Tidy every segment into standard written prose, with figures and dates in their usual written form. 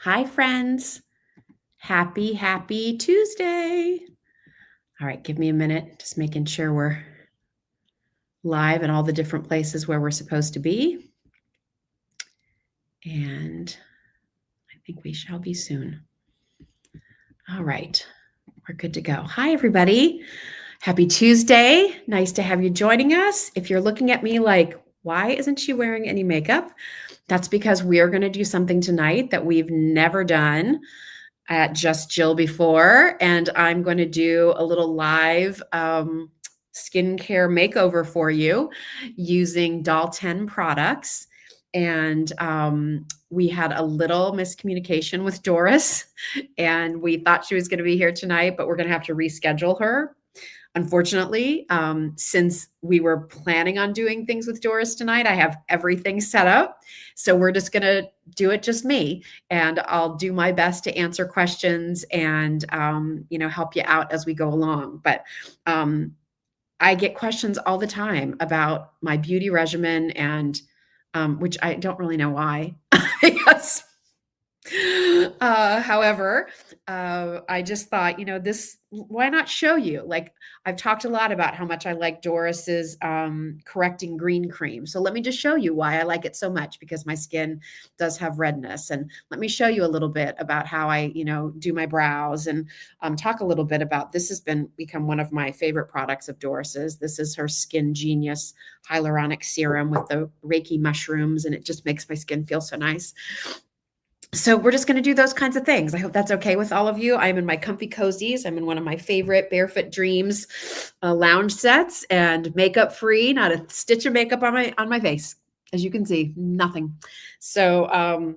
Hi, friends. Happy Tuesday. All right, give me a minute. Just making sure we're live in all the different places where we're supposed to be. And I think we shall be soon. All right, we're good to go. Hi, everybody. Happy Tuesday. Nice to have you joining us. If you're looking at me like, why isn't she wearing any makeup? That's because we are going to do something tonight that we've never done at Just Jill before, and I'm going to do a little live skincare makeover for you using Dalton products. And we had a little miscommunication with Doris, and we thought she was going to be here tonight, but we're going to have to reschedule her. Unfortunately, since we were planning on doing things with Doris tonight, I have everything set up. So we're just going to do it just me, and I'll do my best to answer questions and, help you out as we go along. But I get questions all the time about my beauty regimen, and which I don't really know why. Yes. However, I just thought, why not show you? Like, I've talked a lot about how much I like Doris's correcting green cream. So let me just show you why I like it so much, because my skin does have redness. And let me show you a little bit about how I, do my brows, and talk a little bit about this has become one of my favorite products of Doris's. This is her Skin Genius hyaluronic serum with the Reiki mushrooms, and it just makes my skin feel so nice. So we're just going to do those kinds of things. I hope that's okay with all of you. I'm in my comfy cozies. I'm in one of my favorite Barefoot Dreams lounge sets, and makeup free, not a stitch of makeup on my face. As you can see, nothing. So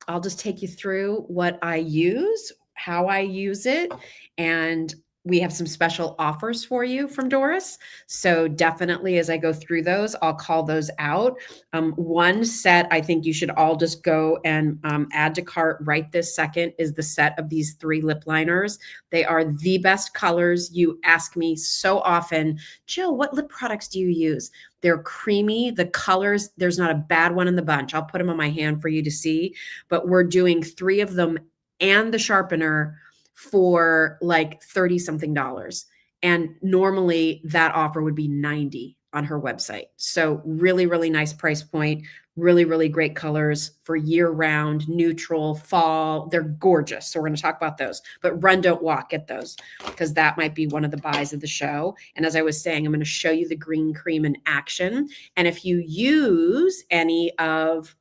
I'll just take you through what I use, how I use it, and we have some special offers for you from Doris. So definitely, as I go through those, I'll call those out. One set I think you should all just go and add to cart right this second is the set of these 3 lip liners. They are the best colors. You ask me so often, Jill, what lip products do you use? They're creamy. The colors, there's not a bad one in the bunch. I'll put them on my hand for you to see, but we're doing 3 of them and the sharpener for like 30 something dollars. And normally that offer would be 90 on her website. So really, really nice price point, really, really great colors for year round, neutral, fall. They're gorgeous. So we're going to talk about those, but run, don't walk, get those, because that might be one of the buys of the show. And as I was saying, I'm going to show you the green cream in action. And if you use any of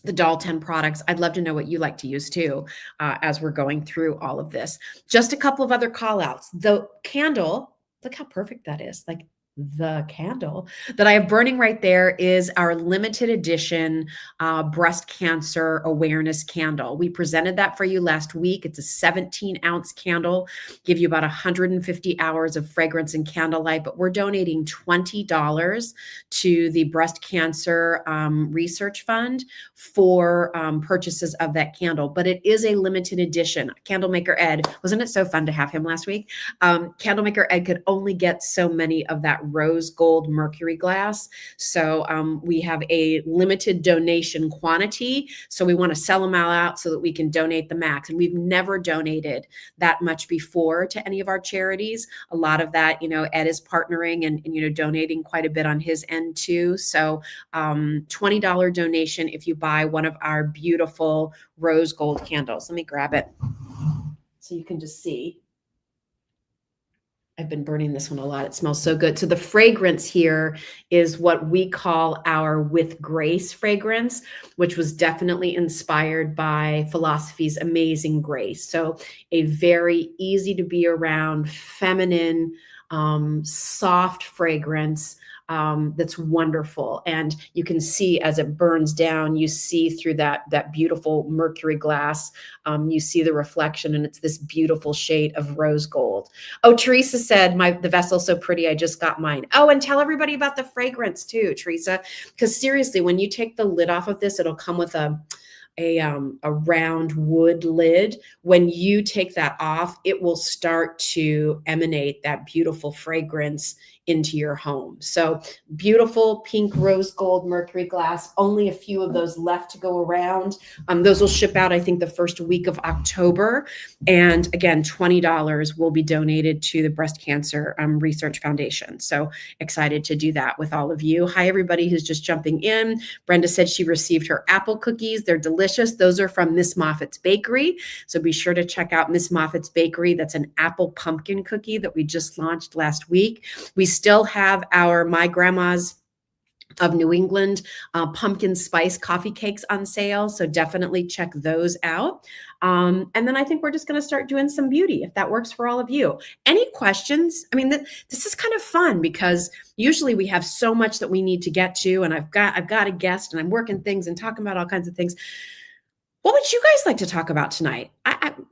the Dalton products, I'd love to know what you like to use too, as we're going through all of this. Just a couple of other call outs. The candle, look how perfect that is. Like, the candle that I have burning right there is our limited edition breast cancer awareness candle. We presented that for you last week. It's a 17-ounce candle, give you about 150 hours of fragrance and candlelight, but we're donating $20 to the Breast Cancer Research Fund for purchases of that candle. But it is a limited edition. Candlemaker Ed, wasn't it so fun to have him last week? Candlemaker Ed could only get so many of that rose gold mercury glass. So we have a limited donation quantity. So we want to sell them all out so that we can donate the max. And we've never donated that much before to any of our charities. A lot of that, Ed is partnering and donating quite a bit on his end too. So $20 donation if you buy one of our beautiful rose gold candles. Let me grab it so you can just see. I've been burning this one a lot. It smells so good. So the fragrance here is what we call our With Grace fragrance, which was definitely inspired by Philosophy's Amazing Grace. So a very easy to be around, feminine, soft fragrance that's wonderful. And you can see as it burns down, you see through that beautiful mercury glass, you see the reflection, and it's this beautiful shade of rose gold. Oh, Teresa said, the vessel's so pretty, I just got mine. Oh, and tell everybody about the fragrance too, Teresa, because seriously, when you take the lid off of this, it'll come with a round wood lid. When you take that off, it will start to emanate that beautiful fragrance into your home. So beautiful pink rose gold mercury glass, only a few of those left to go around. Those will ship out, I think, the first week of October. And again, $20 will be donated to the Breast Cancer Research Foundation. So excited to do that with all of you. Hi, everybody who's just jumping in. Brenda said she received her apple cookies. They're delicious. Those are from Miss Moffat's Bakery. So be sure to check out Miss Moffat's Bakery. That's an apple pumpkin cookie that we just launched last week. We still have our My Grandma's of New England pumpkin spice coffee cakes on sale. So definitely check those out. And then I think we're just going to start doing some beauty if that works for all of you. Any questions? I mean, this is kind of fun because usually we have so much that we need to get to, and I've got a guest and I'm working things and talking about all kinds of things. What would you guys like to talk about tonight?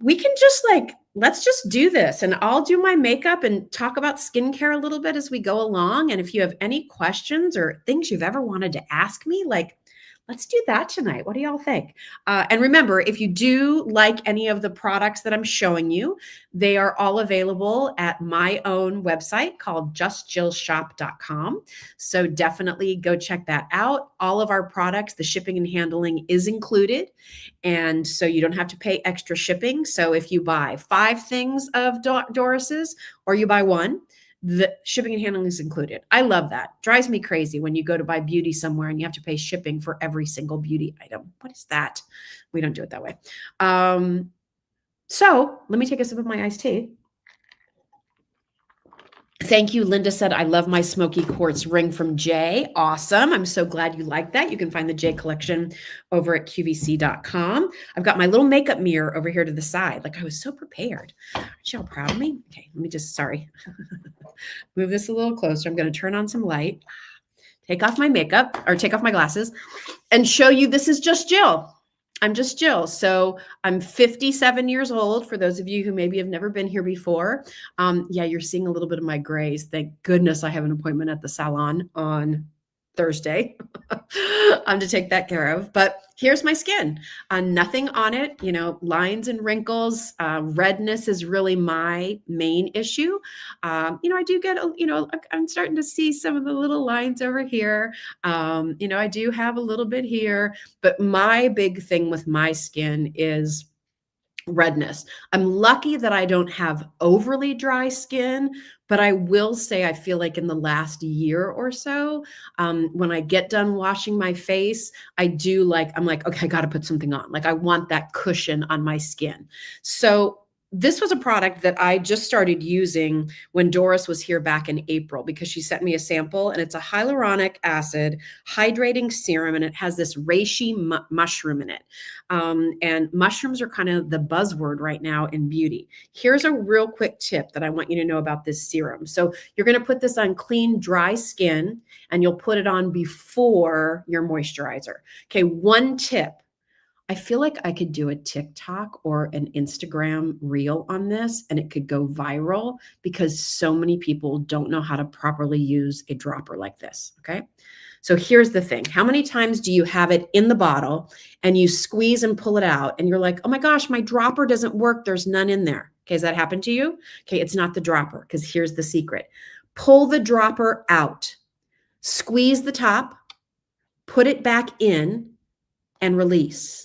We can just let's just do this, and I'll do my makeup and talk about skincare a little bit as we go along. And if you have any questions or things you've ever wanted to ask me, let's do that tonight. What do y'all think? And remember, if you do like any of the products that I'm showing you, they are all available at my own website called justjillshop.com. So definitely go check that out. All of our products, the shipping and handling is included. And so you don't have to pay extra shipping. So if you buy 5 things of Doris's or you buy 1, the shipping and handling is included. I love that. Drives me crazy when you go to buy beauty somewhere and you have to pay shipping for every single beauty item. What is that? We don't do it that way. So let me take a sip of my iced tea. Thank you. Linda said, I love my smoky quartz ring from Jay. Awesome. I'm so glad you like that. You can find the Jay collection over at qvc.com. I've got my little makeup mirror over here to the side. I was so prepared. Aren't y'all proud of me? Okay, let me just, move this a little closer. I'm going to turn on some light, take off my makeup or take off my glasses and show you this is just Jill. I'm just Jill. So I'm 57 years old. For those of you who maybe have never been here before. Yeah, you're seeing a little bit of my grays. Thank goodness I have an appointment at the salon on Thursday to take that care of. But here's my skin. Nothing on it, lines and wrinkles. Redness is really my main issue. I do get, I'm starting to see some of the little lines over here. I do have a little bit here, but my big thing with my skin is redness. I'm lucky that I don't have overly dry skin, but I will say I feel like in the last year or so, when I get done washing my face, I'm like, okay, I got to put something on. I want that cushion on my skin. So this was a product that I just started using when Doris was here back in April because she sent me a sample, and it's a hyaluronic acid hydrating serum, and it has this reishi mushroom in it. And mushrooms are kind of the buzzword right now in beauty. Here's a real quick tip that I want you to know about this serum. So you're going to put this on clean, dry skin, and you'll put it on before your moisturizer. Okay, one tip. I feel like I could do a TikTok or an Instagram reel on this and it could go viral because so many people don't know how to properly use a dropper like this, okay? So here's the thing. How many times do you have it in the bottle and you squeeze and pull it out and you're like, oh my gosh, my dropper doesn't work. There's none in there. Okay, has that happened to you? Okay, it's not the dropper because here's the secret. Pull the dropper out, squeeze the top, put it back in and release.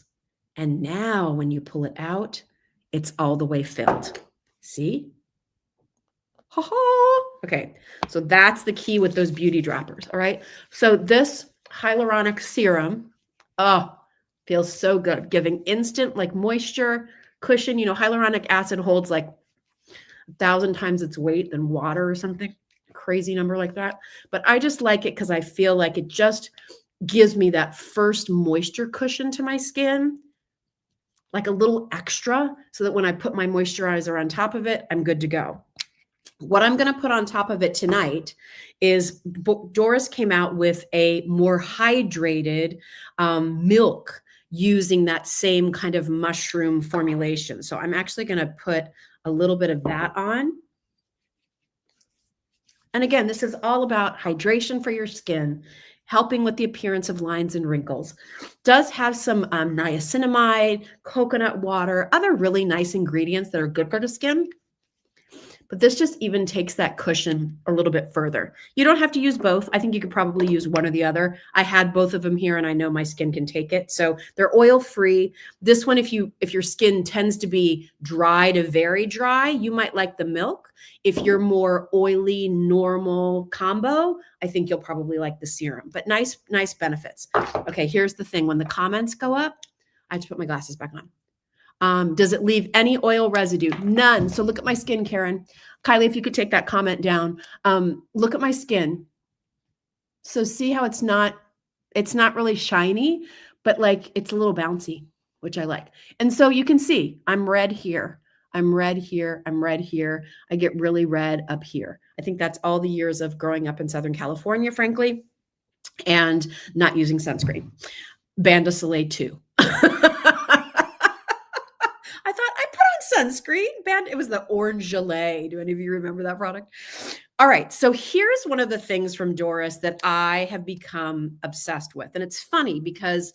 And now when you pull it out, it's all the way filled. See? Ha ha. Okay, so that's the key with those beauty droppers, all right? So this hyaluronic serum, feels so good, giving instant moisture, cushion. Hyaluronic acid holds 1,000 times its weight than water or something, crazy number like that. But I just like it because I feel like it just gives me that first moisture cushion to my skin, a little extra, so that when I put my moisturizer on top of it, I'm good to go. What I'm going to put on top of it tonight is Doris came out with a more hydrated milk using that same kind of mushroom formulation. So I'm actually going to put a little bit of that on. And again, this is all about hydration for your skin, helping with the appearance of lines and wrinkles. Does have some niacinamide, coconut water, other really nice ingredients that are good for the skin. But this just even takes that cushion a little bit further. You don't have to use both. I think you could probably use one or the other. I had both of them here and I know my skin can take it. So they're oil free. This one, if your skin tends to be dry to very dry, you might like the milk. If you're more oily, normal combo, I think you'll probably like the serum, but nice benefits. Okay, here's the thing. When the comments go up, I have to put my glasses back on. Does it leave any oil residue? None. So look at my skin, Karen. Kylie, if you could take that comment down. Look at my skin. So see how it's not really shiny, but like it's a little bouncy, which I like. And so you can see I'm red here. I'm red here. I'm red here. I get really red up here. I think that's all the years of growing up in Southern California, frankly, and not using sunscreen. Band de Soleil too. I thought I put on sunscreen. It was the Orange Gelée. Do any of you remember that product? All right. So here's one of the things from Doris that I have become obsessed with. And it's funny because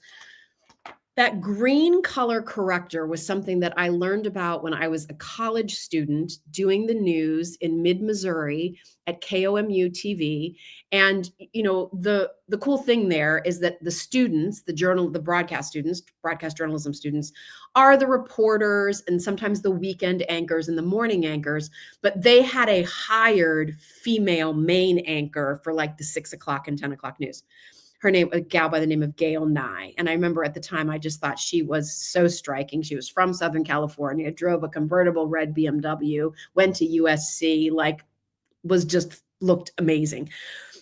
that green color corrector was something that I learned about when I was a college student doing the news in mid-Missouri at KOMU TV. And, you know, the cool thing there is that the students, the broadcast journalism students are the reporters and sometimes the weekend anchors and the morning anchors, but they had a hired female main anchor for like the 6 o'clock and 10 o'clock news. Her name, a gal by the name of Gail Nye. And I remember at the time, I just thought she was so striking. She was from Southern California, drove a convertible red BMW, went to USC, looked amazing.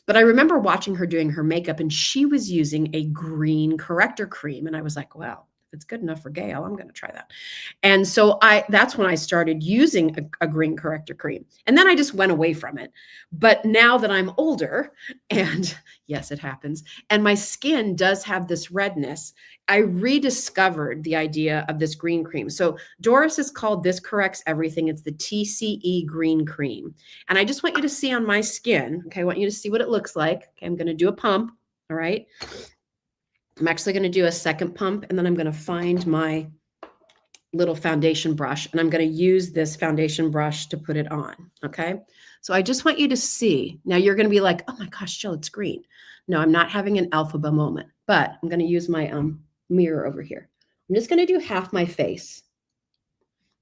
But I remember watching her doing her makeup and she was using a green corrector cream. And I was like, well, if it's good enough for Gail, I'm going to try that. And so that's when I started using a green corrector cream. And then I just went away from it. But now that I'm older, and yes, it happens, and my skin does have this redness, I rediscovered the idea of this green cream. So Doris has called This Corrects Everything. It's the TCE green cream. And I just want you to see on my skin, okay, I want you to see what it looks like. Okay, I'm going to do a pump, all right? I'm actually going to do a second pump, and then I'm going to find my little foundation brush, and I'm going to use this foundation brush to put it on, okay? So I just want you to see. Now you're going to be like, oh my gosh, Jill, it's green. No, I'm not having an alphaba moment, but I'm going to use my mirror over here. I'm just going to do half my face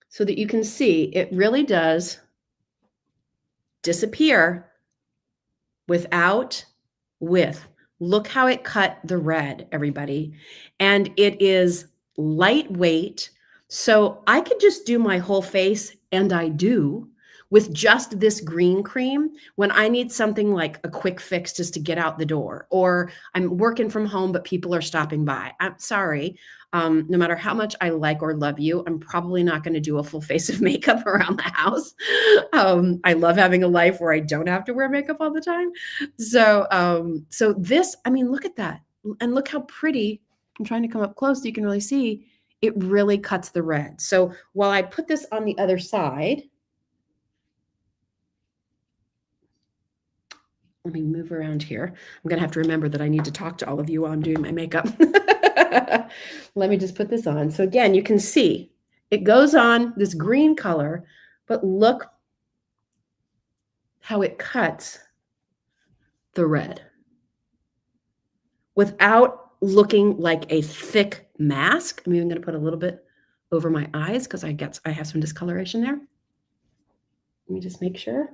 so that you can see it really does disappear with. Look how it cut the red, everybody. And it is lightweight. So I could just do my whole face, and I do, with just this green cream when I need something like a quick fix just to get out the door, or I'm working from home, but people are stopping by. I'm sorry. No matter how much I like or love you, I'm probably not going to do a full face of makeup around the house. I love having a life where I don't have to wear makeup all the time. So this, I mean, look at that. And look how pretty. I'm trying to come up close so you can really see. It really cuts the red. So while I put this on the other side, let me move around here. I'm going to have to remember that I need to talk to all of you while I'm doing my makeup. Let me just put this on. So again, you can see it goes on this green color, but look how it cuts the red without looking like a thick mask. I'm even going to put a little bit over my eyes because I have some discoloration there. Let me just make sure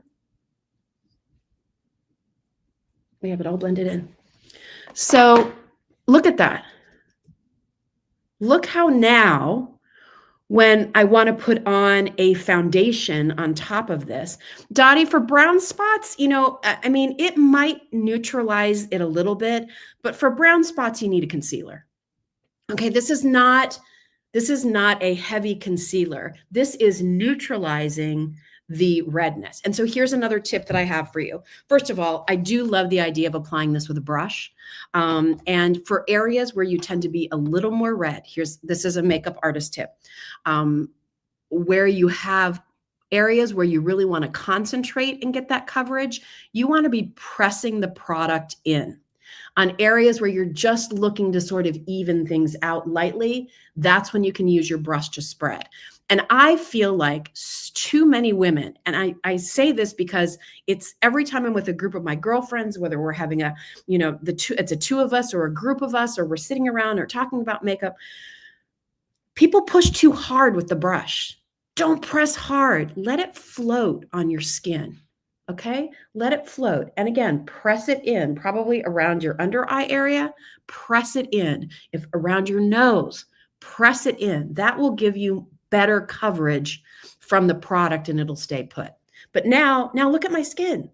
we have it all blended in. So look at that. Look how now, when I want to put on a foundation on top of this, Dottie, for brown spots, you know, I mean, it might neutralize it a little bit, but for brown spots, you need a concealer. Okay, this is not a heavy concealer. This is neutralizing the redness. And so here's another tip that I have for you. First of all, I do love the idea of applying this with a brush. And for areas where you tend to be a little more red, this is a makeup artist tip. Where you have areas where you really want to concentrate and get that coverage, you want to be pressing the product in. On areas where you're just looking to sort of even things out lightly, that's when you can use your brush to spread. And I feel like too many women, and I say this because it's every time I'm with a group of my girlfriends, whether we're having a, it's a two of us or a group of us, or we're sitting around or talking about makeup, people push too hard with the brush. Don't press hard. Let it float on your skin. Okay, let it float. And again, press it in, probably around your under eye area, press it in. If around your nose, press it in. That will give you better coverage from the product and it'll stay put. But now look at my skin.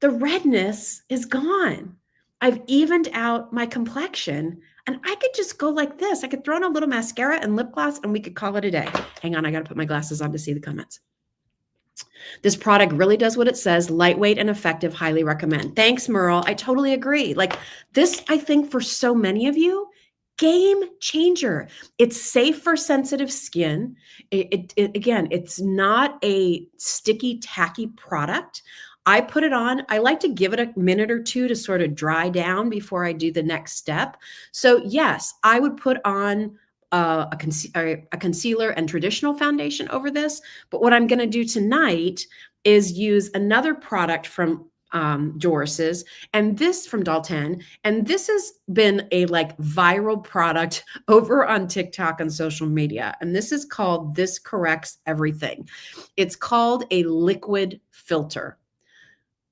The redness is gone. I've evened out my complexion and I could just go like this. I could throw in a little mascara and lip gloss and we could call it a day. Hang on, I got to put my glasses on to see the comments. This product really does what it says, lightweight and effective, highly recommend. Thanks, Merle. I totally agree. Like this, I think for so many of you, game changer. It's safe for sensitive skin. Again, it's not a sticky, tacky product. I put it on. I like to give it a minute or two to sort of dry down before I do the next step. So yes, I would put on a concealer and traditional foundation over this. But what I'm going to do tonight is use another product from Doris's and this from Dalton. And this has been a like viral product over on TikTok and social media. And this is called This Corrects Everything. It's called a liquid filter.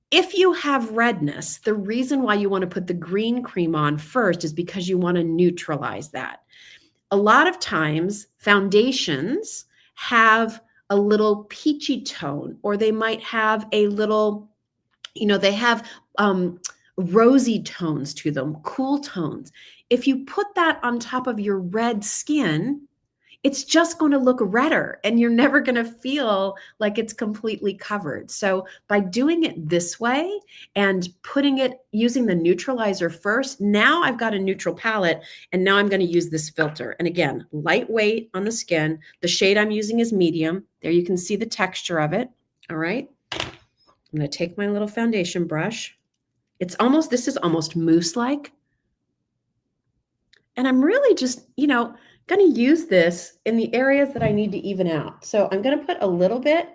If you have redness, the reason why you want to put the green cream on first is because you want to neutralize that. A lot of times foundations have a little peachy tone, or they might have a little, they have rosy tones to them, cool tones. If you put that on top of your red skin, it's just going to look redder and you're never going to feel like it's completely covered. So by doing it this way and putting it, using the neutralizer first, now I've got a neutral palette and now I'm going to use this filter. And again, lightweight on the skin. The shade I'm using is medium. There you can see the texture of it. All right. I'm going to take my little foundation brush. This is almost mousse-like. And I'm really just, going to use this in the areas that I need to even out. So I'm going to put a little bit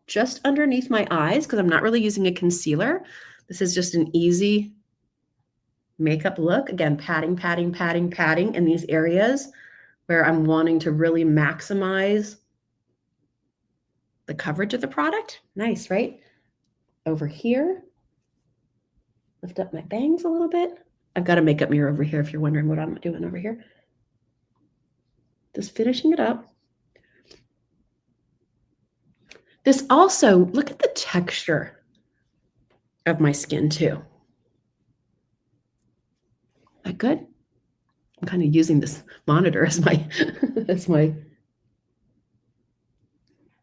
just underneath my eyes because I'm not really using a concealer. This is just an easy makeup look. Again, patting in these areas where I'm wanting to really maximize the coverage of the product. Nice, right? Over here, lift up my bangs a little bit. I've got a makeup mirror over here if you're wondering what I'm doing over here. Just finishing it up. This also, look at the texture of my skin too. That good? I'm kind of using this monitor as my as my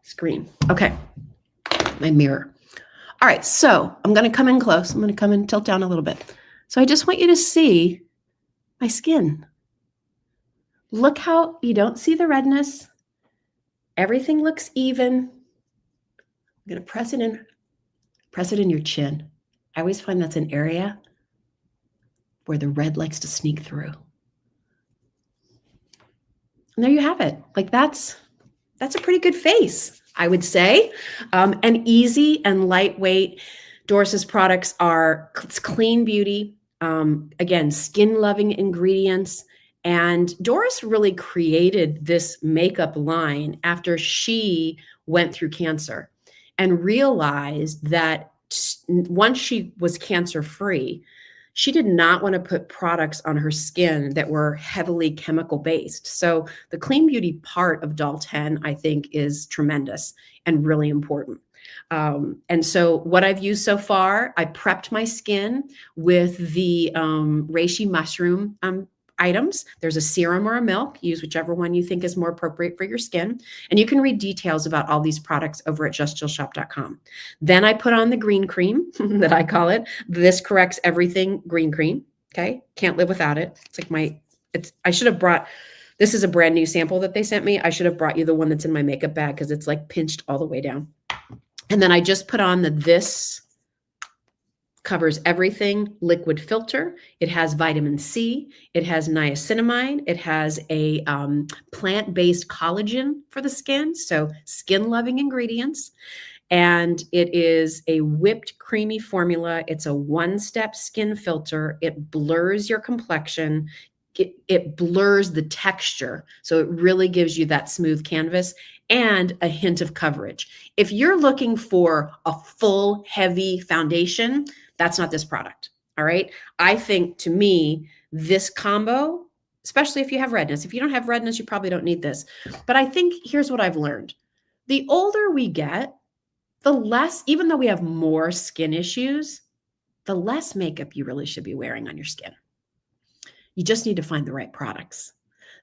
screen. Okay, my mirror. All right, so I'm going to come in close. I'm going to come and tilt down a little bit. So I just want you to see my skin. Look how you don't see the redness. Everything looks even. I'm going to press it in your chin. I always find that's an area where the red likes to sneak through. And there you have it. Like that's a pretty good face, I would say. And easy and lightweight. Doris's products it's clean beauty. Again, skin loving ingredients. And Doris really created this makeup line after she went through cancer and realized that once she was cancer-free, she did not want to put products on her skin that were heavily chemical based. So the clean beauty part of Dalton, I think, is tremendous and really important. And so what I've used so far, I prepped my skin with the reishi mushroom items. There's a serum or a milk. Use whichever one you think is more appropriate for your skin. And you can read details about all these products over at justjillshop.com. Then I put on the green cream that I call it. This Corrects Everything green cream. Okay. Can't live without it. It's like I should have brought, this is a brand new sample that they sent me. I should have brought you the one that's in my makeup bag because it's like pinched all the way down. And then I just put on this covers everything, liquid filter. It has vitamin C. It has niacinamide. It has a plant-based collagen for the skin, so skin-loving ingredients. And it is a whipped creamy formula. It's a one-step skin filter. It blurs your complexion. It blurs the texture. So it really gives you that smooth canvas and a hint of coverage. If you're looking for a full, heavy foundation, that's not this product. All right. I think, to me, this combo, especially if you have redness, if you don't have redness, you probably don't need this. But I think here's what I've learned. The older we get, the less, even though we have more skin issues, the less makeup you really should be wearing on your skin. You just need to find the right products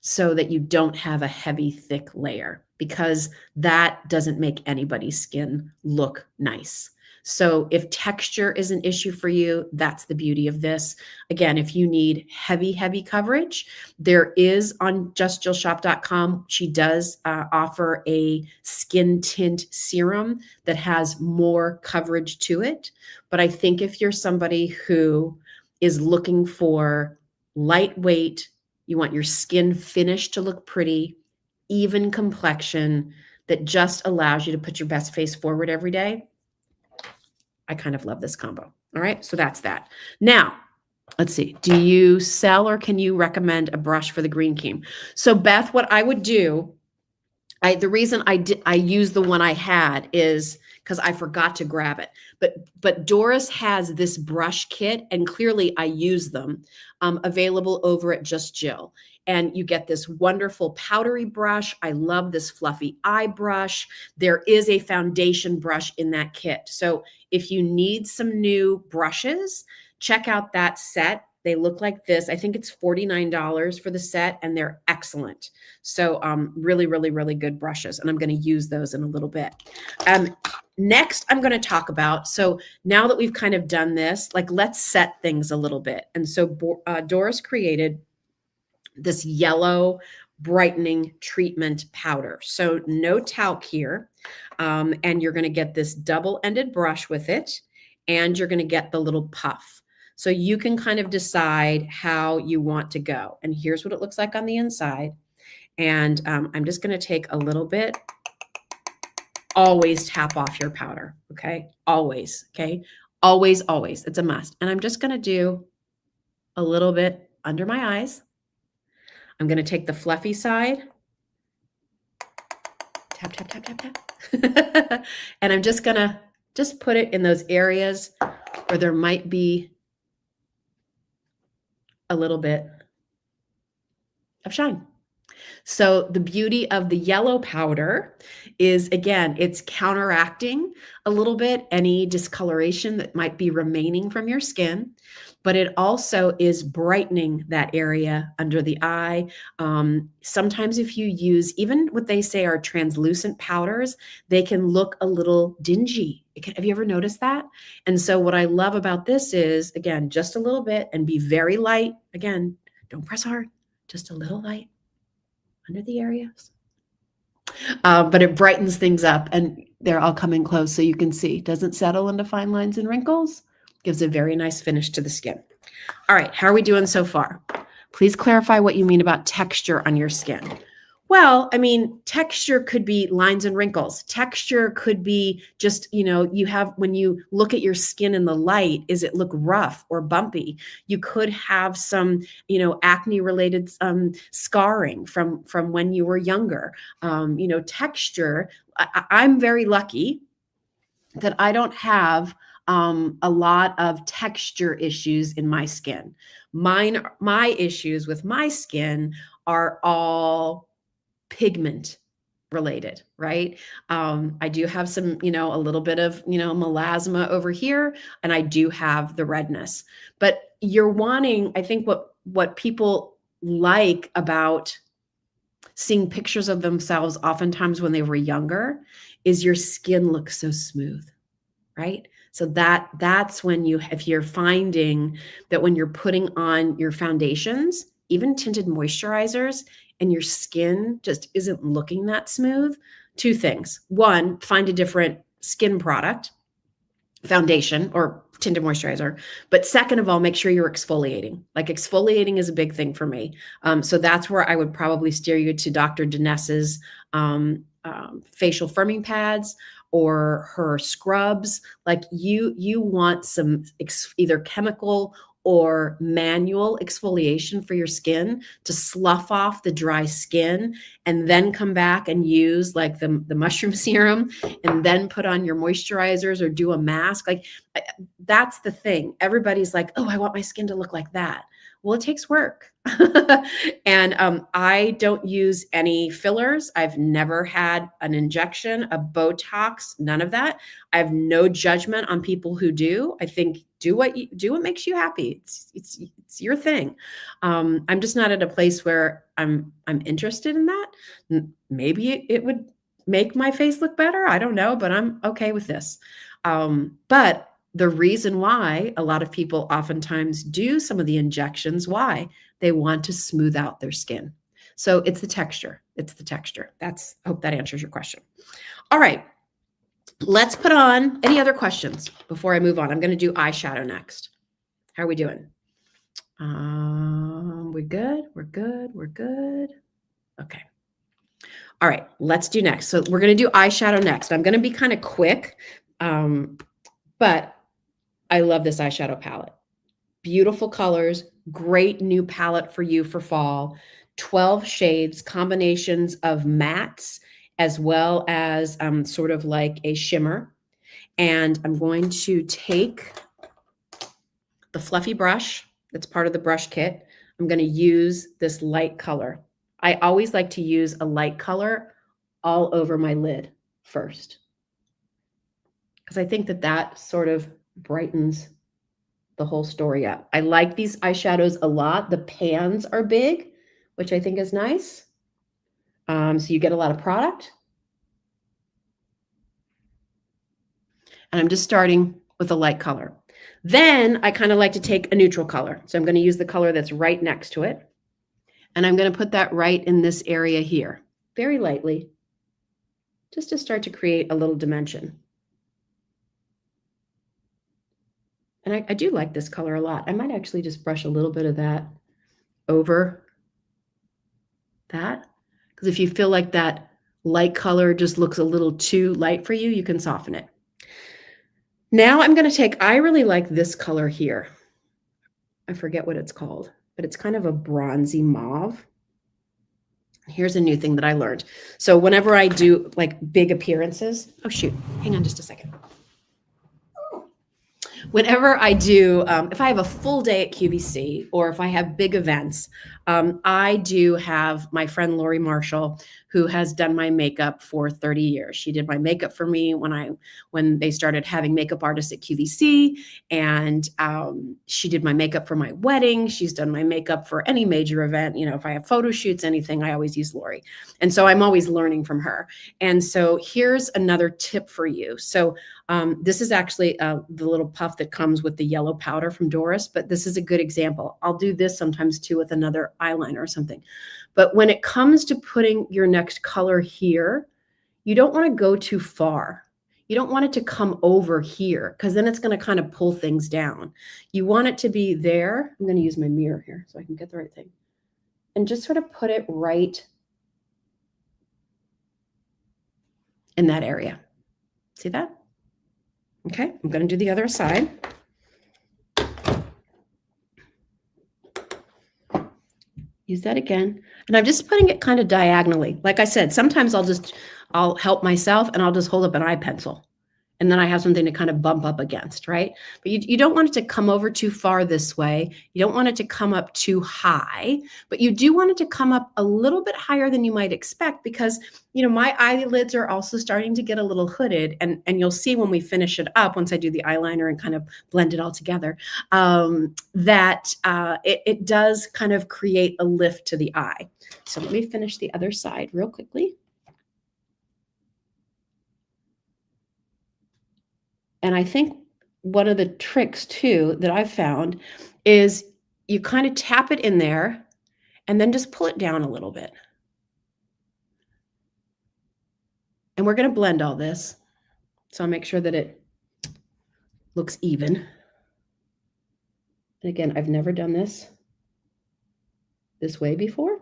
so that you don't have a heavy, thick layer, because that doesn't make anybody's skin look nice. So if texture is an issue for you, that's the beauty of this. Again, if you need heavy, heavy coverage, there is on justjillshop.com, she does offer a skin tint serum that has more coverage to it. But I think if you're somebody who is looking for lightweight, you want your skin finish to look pretty, even complexion that just allows you to put your best face forward every day, I kind of love this combo. All right, so that's that. Now, let's see. Do you sell, or can you recommend a brush for the green cream? So Beth, what I would do, the reason I use the one I had is because I forgot to grab it. But Doris has this brush kit, and clearly I use them, available over at Just Jill. And you get this wonderful powdery brush. I love this fluffy eye brush. There is a foundation brush in that kit. So if you need some new brushes, check out that set. They look like this. I think it's $49 for the set, and they're excellent. So really, really, really good brushes. And I'm going to use those in a little bit. Next, I'm going to talk about, so now that we've kind of done this, like, let's set things a little bit. And so Doris created this yellow brightening treatment powder. So no talc here. And you're going to get this double-ended brush with it, and you're going to get the little puff. So you can kind of decide how you want to go. And here's what it looks like on the inside. And I'm just going to take a little bit. Always tap off your powder, okay? Always, okay? Always, always. It's a must. And I'm just going to do a little bit under my eyes. I'm going to take the fluffy side. Tap, tap, tap, tap, tap. And I'm just going to just put it in those areas where there might be a little bit of shine. So the beauty of the yellow powder is, again, it's counteracting a little bit any discoloration that might be remaining from your skin, but it also is brightening that area under the eye. Sometimes if you use even what they say are translucent powders, they can look a little dingy. Have you ever noticed that? And so what I love about this is, again, just a little bit, and be very light. Again, don't press hard, just a little light under the areas. But it brightens things up, and they're all coming close so you can see. Doesn't settle into fine lines and wrinkles. Gives a very nice finish to the skin. All right, how are we doing so far? Please clarify what you mean about texture on your skin. Well, I mean, texture could be lines and wrinkles. Texture could be just, you have, when you look at your skin in the light, is it look rough or bumpy? You could have some, acne related scarring from when you were younger. Texture, I'm very lucky that I don't have a lot of texture issues in my skin. My issues with my skin are all pigment related, right? I do have some, a little bit of, melasma over here, and I do have the redness. But you're wanting, I think what people like about seeing pictures of themselves oftentimes when they were younger is your skin looks so smooth, right? So that's when if you're finding that when you're putting on your foundations, even tinted moisturizers, and your skin just isn't looking that smooth, two things. One, find a different skin product. foundation or tinted moisturizer. But second of all, make sure you're exfoliating. Like exfoliating is a big thing for me. So that's where I would probably steer you to Dr. Diness's facial firming pads or her scrubs. Like you want some either chemical or manual exfoliation for your skin to slough off the dry skin, and then come back and use like the mushroom serum, and then put on your moisturizers or do a mask. Like that's the thing. Everybody's like, oh, I want my skin to look like that. Well, it takes work. And I don't use any fillers. I've never had an injection, a Botox, none of that. I have no judgment on people who do. I think do what makes you happy. It's your thing. I'm just not at a place where I'm interested in that. Maybe it would make my face look better. I don't know, but I'm okay with this. But the reason why a lot of people oftentimes do some of the injections, why? They want to smooth out their skin. So it's the texture. It's the texture. I hope that answers your question. All right. Let's put on any other questions before I move on. I'm going to do eyeshadow next. How are we doing? We're good. We're good. We're good. Okay. All right. Let's do next. So we're going to do eyeshadow next. I'm going to be kind of quick, but I love this eyeshadow palette. Beautiful colors, great new palette for you for fall. 12 shades, combinations of mattes as well as sort of like a shimmer. And I'm going to take the fluffy brush that's part of the brush kit. I'm going to use this light color. I always like to use a light color all over my lid first, because I think that sort of brightens the whole story up. I like these eyeshadows a lot. The pans are big, which I think is nice. So you get a lot of product. And I'm just starting with a light color. Then I kind of like to take a neutral color. So I'm going to use the color that's right next to it. And I'm going to put that right in this area here, very lightly, just to start to create a little dimension. And I do like this color a lot. I might actually just brush a little bit of that over that, because if you feel like that light color just looks a little too light for you, you can soften it. Now I'm going to take, I really like this color here. I forget what it's called, but it's kind of a bronzy mauve. Here's a new thing that I learned. So whenever I do like big appearances, oh shoot, hang on just a second. Whenever I do, if I have a full day at QVC or if I have big events, I do have my friend Lori Marshall, who has done my makeup for 30 years. She did my makeup for me when they started having makeup artists at QVC, and she did my makeup for my wedding. She's done my makeup for any major event. You know, if I have photo shoots, anything, I always use Lori. And so I'm always learning from her. And so here's another tip for you. So this is actually the little puff that comes with the yellow powder from Doris, but this is a good example. I'll do this sometimes too with another eyeliner or something. But when it comes to putting your next color here, you don't want to go too far. You don't want it to come over here, because then it's going to kind of pull things down. You want it to be there. I'm going to use my mirror here so I can get the right thing. And just sort of put it right in that area. See that? Okay, I'm going to do the other side. Use that again. And I'm just putting it kind of diagonally. Like I said, sometimes I'll help myself and I'll just hold up an eye pencil. And then I have something to kind of bump up against, right? But you don't want it to come over too far this way. You don't want it to come up too high, but you do want it to come up a little bit higher than you might expect, because, you know, my eyelids are also starting to get a little hooded, and you'll see when we finish it up, once I do the eyeliner and kind of blend it all together, that it does kind of create a lift to the eye. So let me finish the other side real quickly. And I think one of the tricks too that I've found is you kind of tap it in there and then just pull it down a little bit. And we're going to blend all this. So I'll make sure that it looks even. And again, I've never done this way before,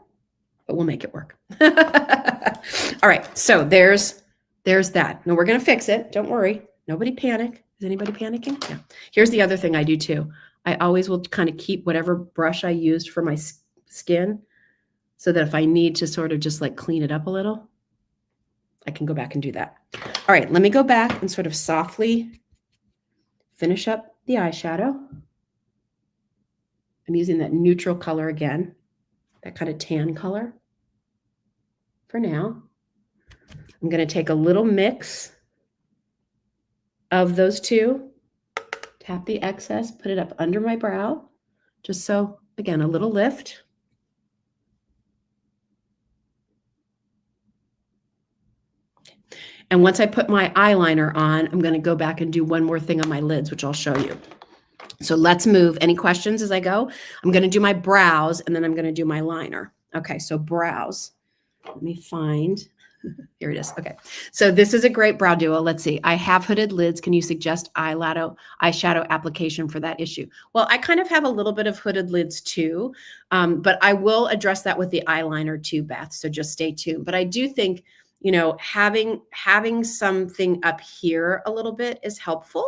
but we'll make it work. All right, so there's that. Now we're going to fix it. Don't worry. Nobody panic. Is anybody panicking? Yeah. Here's the other thing I do too. I always will kind of keep whatever brush I used for my skin so that if I need to sort of just like clean it up a little, I can go back and do that. All right, let me go back and sort of softly finish up the eyeshadow. I'm using that neutral color again, that kind of tan color for now. I'm going to take a little mix of those two, tap the excess, put it up under my brow, just so, again, a little lift. And once I put my eyeliner on, I'm going to go back and do one more thing on my lids, which I'll show you. So let's move. Any questions as I go? I'm going to do my brows and then I'm going to do my liner. Okay, so brows. Let me find, here it is. Okay, so this is a great brow duo. Let's see. I have hooded lids. Can you suggest eyeshadow application for that issue? Well, I kind of have a little bit of hooded lids too, but I will address that with the eyeliner too, Beth. So just stay tuned. But I do think, you know, having something up here a little bit is helpful.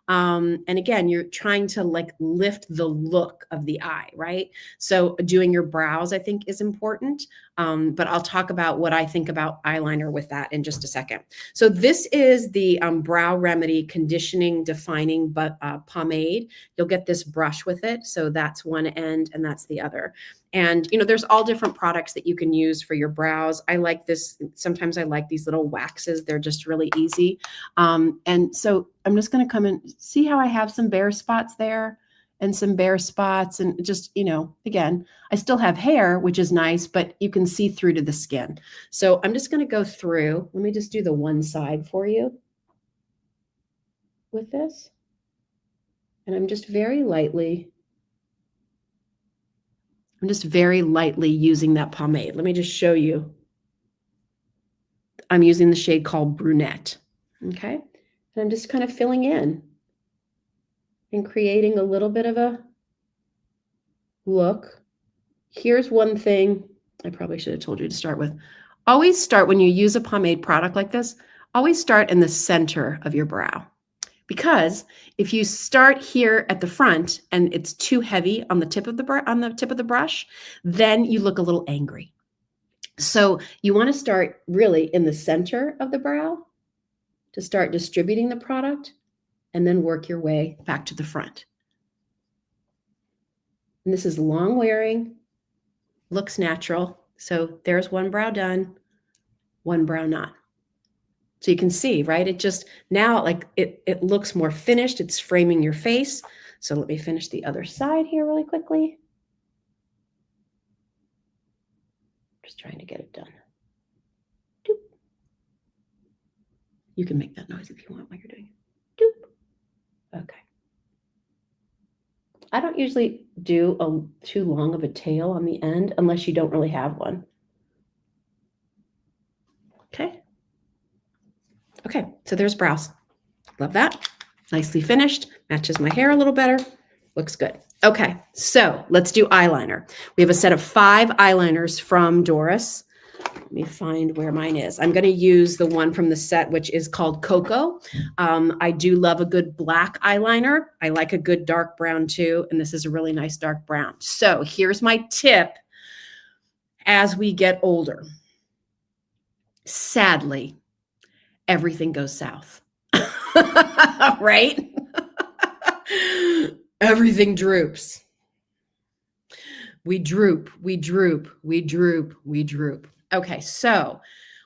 And again, you're trying to like lift the look of the eye, right? So doing your brows, I think, is important. But I'll talk about what I think about eyeliner with that in just a second. So this is the Brow Remedy Conditioning Defining Pomade. You'll get this brush with it. So that's one end and that's the other. And, you know, there's all different products that you can use for your brows. I like this. Sometimes I like these little waxes. They're just really easy. And so I'm just going to come and see how I have some bare spots there and some bare spots. And just, you know, again, I still have hair, which is nice, but you can see through to the skin. So I'm just going to go through. Let me just do the one side for you with this. And I'm just very lightly using that pomade. Let me just show you. I'm using the shade called Brunette. Okay. And I'm just kind of filling in and creating a little bit of a look. Here's one thing I probably should have told you to start with. Always start when you use a pomade product like this, always start in the center of your brow. Because if you start here at the front and it's too heavy on the tip of the brush, then you look a little angry. So you want to start really in the center of the brow to start distributing the product and then work your way back to the front. And this is long wearing, looks natural. So there's one brow done, one brow not. So you can see, right? It just now like it looks more finished. It's framing your face. So let me finish the other side here really quickly. Just trying to get it done. Doop. You can make that noise if you want while you're doing it. Doop. Okay. I don't usually do too long of a tail on the end unless you don't really have one. Okay. Okay, so there's brows. Love that. Nicely finished. Matches my hair a little better. Looks good. Okay, so let's do eyeliner. We have a set of 5 eyeliners from Doris. Let me find where mine is. I'm going to use the one from the set, which is called Cocoa. I do love a good black eyeliner. I like a good dark brown too, and this is a really nice dark brown. So here's my tip as we get older. Sadly, everything goes south, right? Everything droops. We droop, we droop, we droop, we droop. Okay, so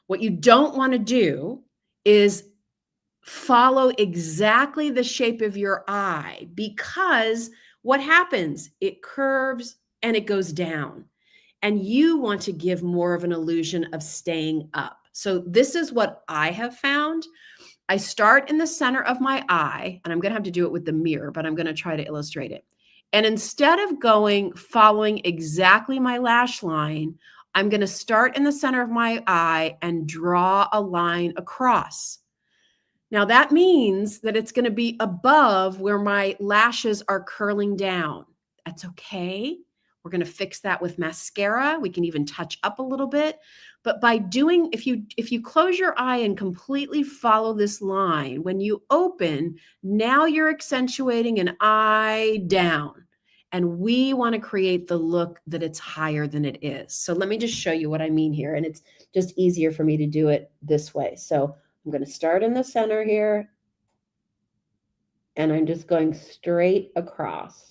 what you don't want to do is follow exactly the shape of your eye, because what happens? It curves and it goes down. And you want to give more of an illusion of staying up. So this is what I have found. I start in the center of my eye, and I'm going to have to do it with the mirror, but I'm going to try to illustrate it. And instead of following exactly my lash line, I'm going to start in the center of my eye and draw a line across. Now that means that it's going to be above where my lashes are curling down. That's okay. We're going to fix that with mascara. We can even touch up a little bit. But by doing, if you close your eye and completely follow this line, when you open, now you're accentuating an eye down. And we want to create the look that it's higher than it is. So let me just show you what I mean here. And it's just easier for me to do it this way. So I'm going to start in the center here. And I'm just going straight across.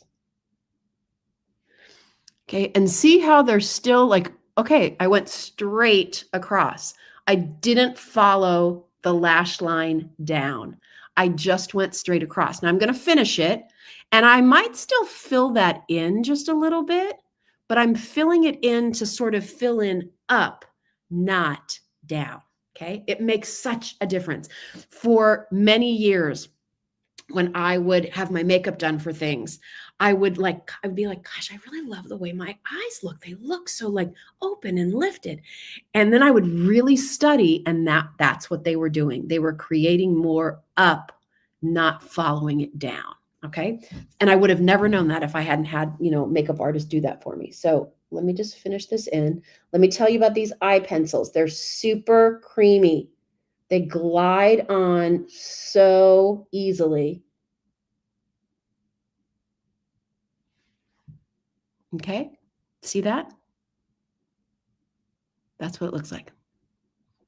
Okay, and see how they're still like, okay, I went straight across. I didn't follow the lash line down. I just went straight across. Now I'm going to finish it, and I might still fill that in just a little bit, but I'm filling it in to sort of fill in up, not down. Okay, it makes such a difference. For many years, when I would have my makeup done for things, I'd be like, gosh, I really love the way my eyes look. They look so like open and lifted. And then I would really study, and that's what they were doing. They were creating more up, not following it down. Okay. And I would have never known that if I hadn't had, makeup artists do that for me. So let me just finish this in. Let me tell you about these eye pencils. They're super creamy. They glide on so easily. Okay, see that? That's what it looks like.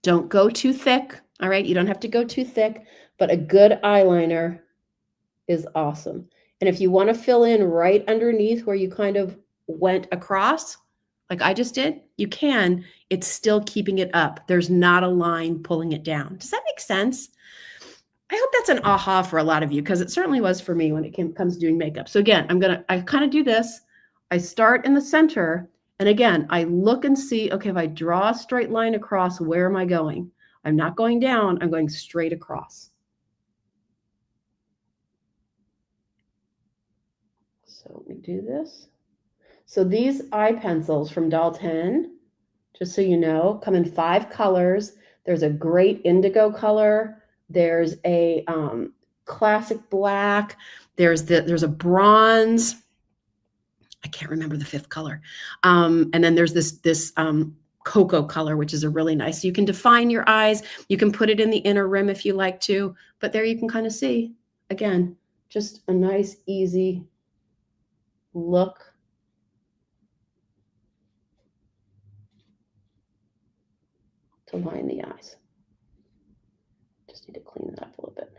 Don't go too thick, all right? You don't have to go too thick, but a good eyeliner is awesome. And if you want to fill in right underneath where you kind of went across, like I just did, you can. It's still keeping it up. There's not a line pulling it down. Does that make sense? I hope that's an aha for a lot of you, because it certainly was for me when it comes to doing makeup. So again, I kind of do this. I start in the center, and again, I look and see, okay, if I draw a straight line across, where am I going? I'm not going down, I'm going straight across. So let me do this. So these eye pencils from Dalton, just so you know, come in 5 colors. There's a great indigo color. There's a classic black. There's a bronze. I can't remember the 5th color. And then there's this cocoa color, which is a really nice. You can define your eyes. You can put it in the inner rim if you like to, but there you can kind of see, again, just a nice, easy look. To line the eyes. Just need to clean that up a little bit.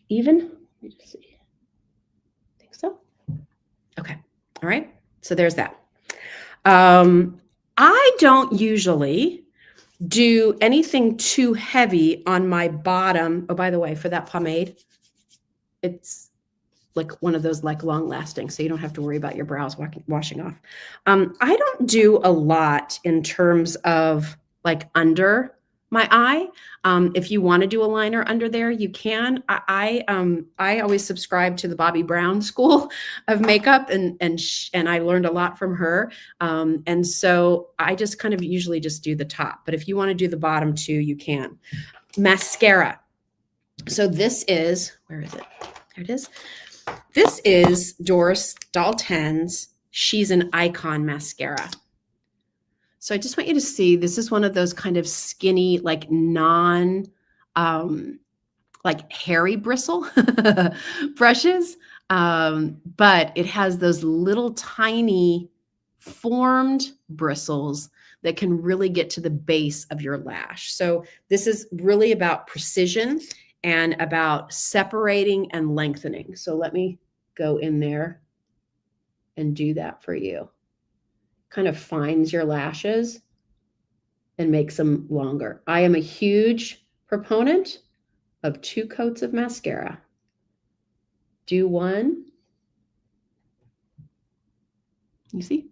Even? Let me just see. Think so? Okay. All right. So there's that. I don't usually do anything too heavy on my bottom. Oh, by the way, for that pomade, it's like one of those like long lasting, so you don't have to worry about your brows washing off. I don't do a lot in terms of like under my eye. If you want to do a liner under there, you can. I always subscribe to the Bobbi Brown school of makeup, and I learned a lot from her. And so I just kind of usually just do the top. But if you want to do the bottom too, you can. Mascara. So this is, where is it? There it is. This is Doris Dalton's She's an Icon mascara. So I just want you to see, this is one of those kind of skinny, like like hairy bristle brushes. But it has those little tiny formed bristles that can really get to the base of your lash. So this is really about precision and about separating and lengthening. So let me go in there and do that for you. Kind of finds your lashes and makes them longer. I am a huge proponent of 2 coats of mascara. Do one. You see?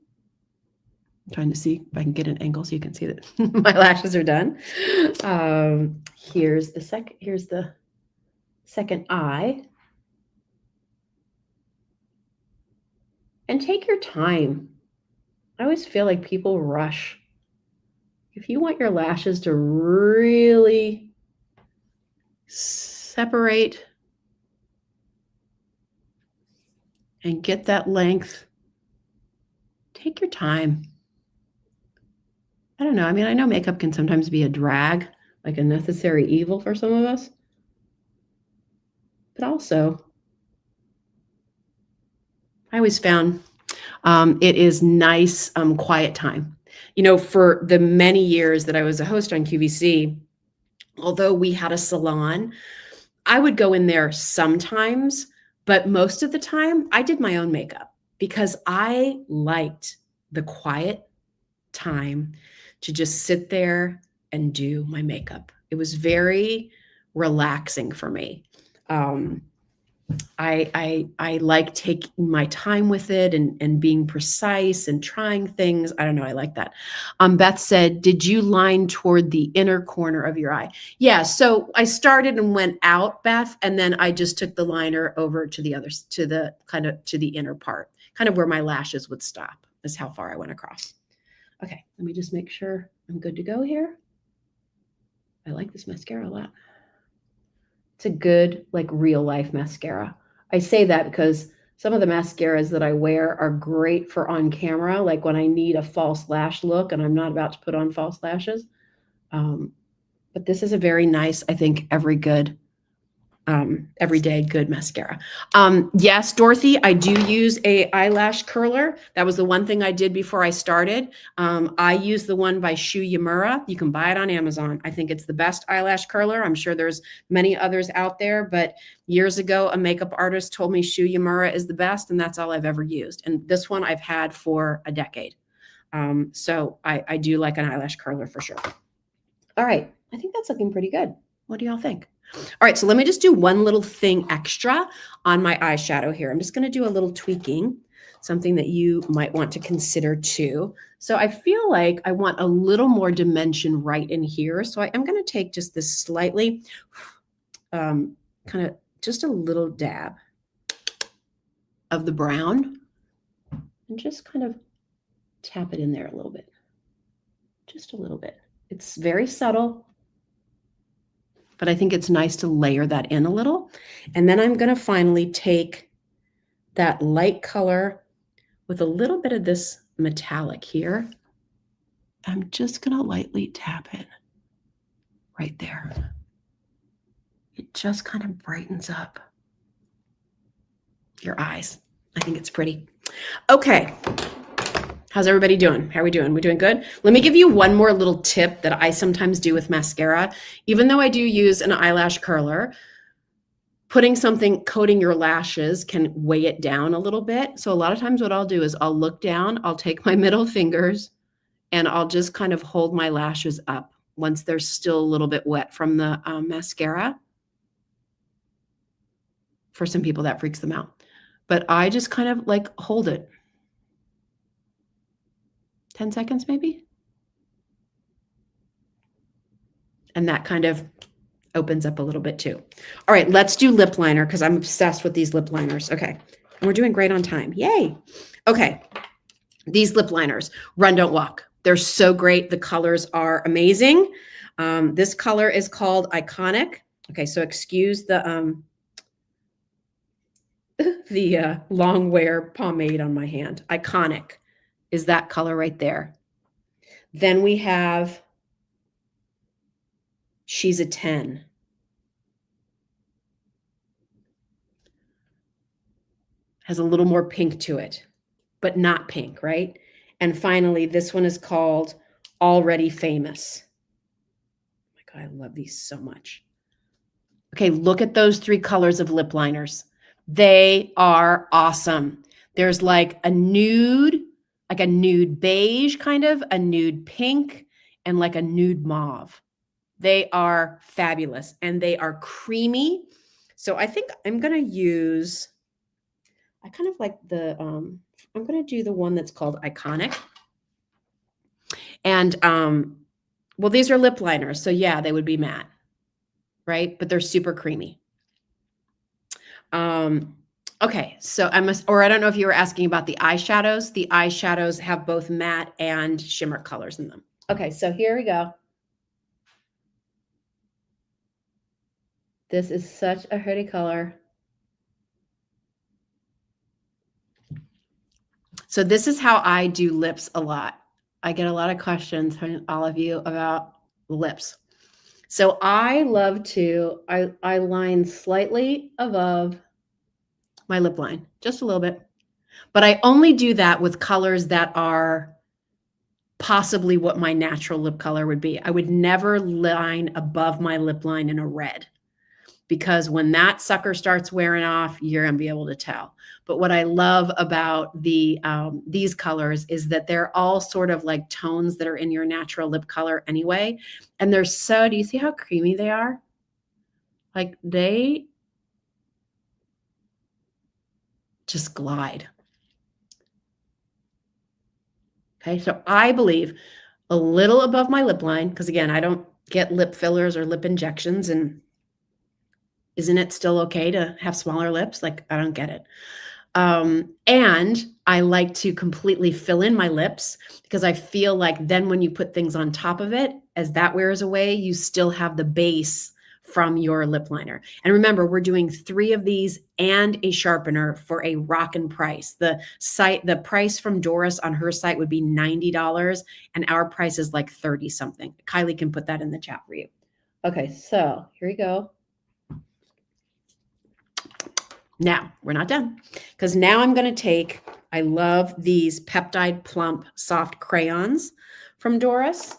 I'm trying to see if I can get an angle so you can see that my lashes are done. Here's the second eye. And take your time. I always feel like people rush. If you want your lashes to really separate and get that length. Take your time. I don't know. I mean, I know makeup can sometimes be a drag, like a necessary evil for some of us. But also, I always found it is nice, quiet time. You know, for the many years that I was a host on QVC, although we had a salon, I would go in there sometimes, but most of the time I did my own makeup because I liked the quiet time to just sit there and do my makeup. It was very relaxing for me. I like taking my time with it and being precise and trying things. I don't know. I like that. Beth said, did you line toward the inner corner of your eye? Yeah. So I started and went out, Beth, and then I just took the liner over to the other, to the inner part, kind of where my lashes would stop is how far I went across. Okay. Let me just make sure I'm good to go here. I like this mascara a lot. It's a good, like real life mascara. I say that because some of the mascaras that I wear are great for on camera, like when I need a false lash look and I'm not about to put on false lashes. But this is a very nice, I think, everyday good mascara. Yes, Dorothy, I do use a eyelash curler. That was the one thing I did before I started. I use the one by Shu Yamura. You can buy it on Amazon. I think it's the best eyelash curler. I'm sure there's many others out there, but years ago, a makeup artist told me Shu Yamura is the best, and that's all I've ever used. And this one I've had for a decade. So I do like an eyelash curler for sure. All right, I think that's looking pretty good. What do y'all think? All right, so let me just do one little thing extra on my eyeshadow here. I'm just going to do a little tweaking, something that you might want to consider too. So I feel like I want a little more dimension right in here. So I am going to take just this slightly, kind of just a little dab of the brown and just kind of tap it in there a little bit, just a little bit. It's very subtle, but I think it's nice to layer that in a little. And then I'm going to finally take that light color with a little bit of this metallic here. I'm just going to lightly tap it right there. It just kind of brightens up your eyes. I think it's pretty. Okay. How's everybody doing? How are we doing? We doing good? Let me give you one more little tip that I sometimes do with mascara. Even though I do use an eyelash curler, putting something coating your lashes can weigh it down a little bit. So a lot of times what I'll do is I'll look down, I'll take my middle fingers, and I'll just kind of hold my lashes up once they're still a little bit wet from the mascara. For some people, that freaks them out. But I just kind of like hold it. 10 seconds maybe. And that kind of opens up a little bit too. All right, let's do lip liner because I'm obsessed with these lip liners. Okay, and we're doing great on time. Yay. Okay, these lip liners, Run, Don't Walk. They're so great. The colors are amazing. This color is called Iconic. Okay, so excuse the long wear pomade on my hand. Iconic is that color right there. Then we have She's a 10. Has a little more pink to it, but not pink, right? And finally, this one is called Already Famous. Oh my God, I love these so much. Okay, look at those 3 colors of lip liners. They are awesome. There's like a nude beige kind of, a nude pink, and like a nude mauve. They are fabulous and they are creamy. So I think I'm going to use, I kind of like the, I'm going to do the one that's called Iconic. And, well, these are lip liners. So yeah, they would be matte, right? But they're super creamy. Okay, so I don't know if you were asking about the eyeshadows. The eyeshadows have both matte and shimmer colors in them. Okay, so here we go. This is such a pretty color. So this is how I do lips a lot. I get a lot of questions from all of you about lips. So I love to, I line slightly above my lip line, just a little bit. But I only do that with colors that are possibly what my natural lip color would be. I would never line above my lip line in a red, because when that sucker starts wearing off, you're going to be able to tell. But what I love about these colors is that they're all sort of like tones that are in your natural lip color anyway. And they're so, do you see how creamy they are? Like they just glide. Okay, so I believe a little above my lip line, because again, I don't get lip fillers or lip injections, and isn't it still okay to have smaller lips? Like, I don't get it. And I like to completely fill in my lips, because I feel like then when you put things on top of it, as that wears away, you still have the base from your lip liner. And remember, we're doing 3 of these and a sharpener for a rockin' price. The price from Doris on her site would be $90, and our price is like 30 something. Kylie can put that in the chat for you. Okay, so here we go. Now, we're not done, because now I'm going to take, I love these Peptide Plump Soft Crayons from Doris,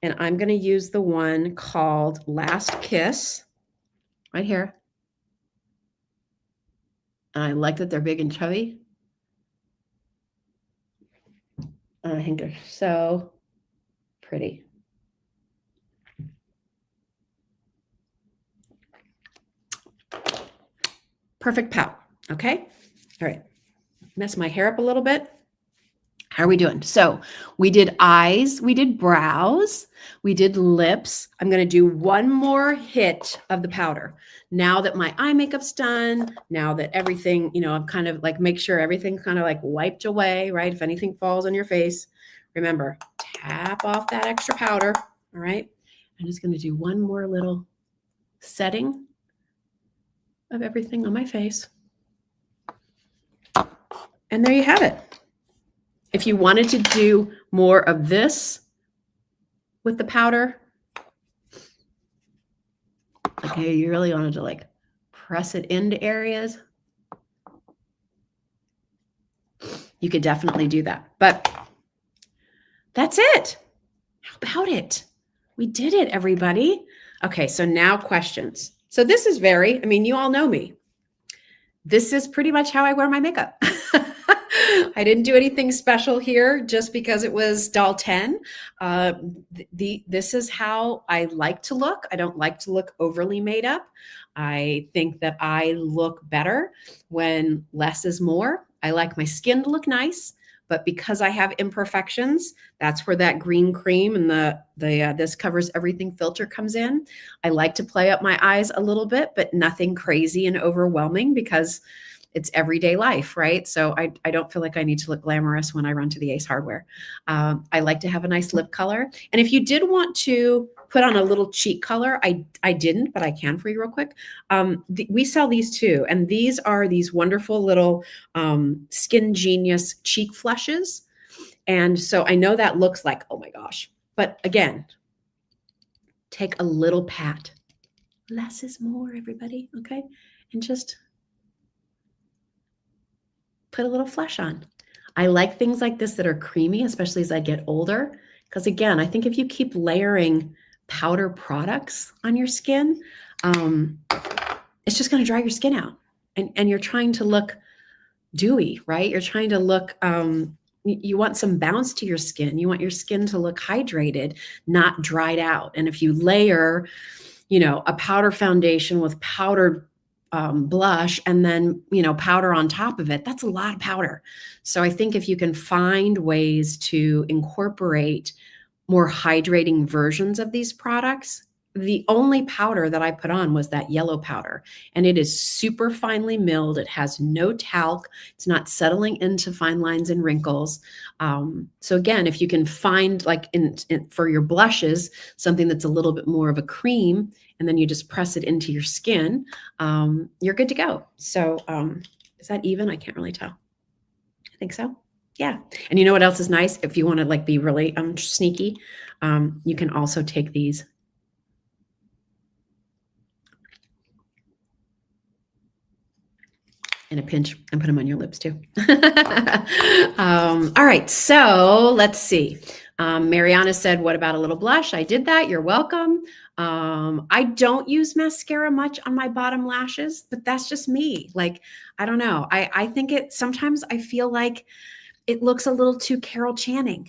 and I'm going to use the one called Last Kiss right here. And I like that they're big and chubby. And I think they're so pretty. Perfect pout. Okay. All right. Mess my hair up a little bit. How are we doing? So we did eyes, we did brows, we did lips. I'm going to do one more hit of the powder. Now that my eye makeup's done, now that everything, I'm kind of like, make sure everything's kind of like wiped away, right? If anything falls on your face, remember, tap off that extra powder. All right. I'm just going to do one more little setting of everything on my face. And there you have it. If you wanted to do more of this with the powder, okay, you really wanted to like press it into areas, you could definitely do that. But that's it. How about it? We did it, everybody. Okay, so now questions. So this is you all know me. This is pretty much how I wear my makeup. I didn't do anything special here just because it was Dalton. This is how I like to look. I don't like to look overly made up. I think that I look better when less is more. I like my skin to look nice, but because I have imperfections, that's where that green cream and the this covers everything filter comes in. I like to play up my eyes a little bit, but nothing crazy and overwhelming, because it's everyday life, right? So I don't feel like I need to look glamorous when I run to the Ace Hardware. I like to have a nice lip color. And if you did want to put on a little cheek color, I didn't, but I can for you real quick. We sell these too. And these are these wonderful little Skin Genius cheek flushes. And so I know that looks like, oh my gosh. But again, take a little pat. Less is more, everybody, okay? And just put a little flush on. I like things like this that are creamy, especially as I get older. Because again, I think if you keep layering powder products on your skin, it's just going to dry your skin out. And you're trying to look dewy, right? You're trying to look, you want some bounce to your skin. You want your skin to look hydrated, not dried out. And if you layer, a powder foundation with powdered blush and then, powder on top of it, that's a lot of powder. So I think if you can find ways to incorporate more hydrating versions of these products, the only powder that I put on was that yellow powder, and it is super finely milled. It has no talc. It's not settling into fine lines and wrinkles. So again, if you can find like for your blushes, something that's a little bit more of a cream, and then you just press it into your skin, you're good to go. So is that even? I can't really tell. I think so. Yeah. And you know what else is nice? If you want to like be really sneaky, you can also take these in a pinch and put them on your lips too. All right. So let's see. Mariana said, what about a little blush? I did that. You're welcome. I don't use mascara much on my bottom lashes, but that's just me. Like, I don't know. I think sometimes I feel like it looks a little too Carol Channing.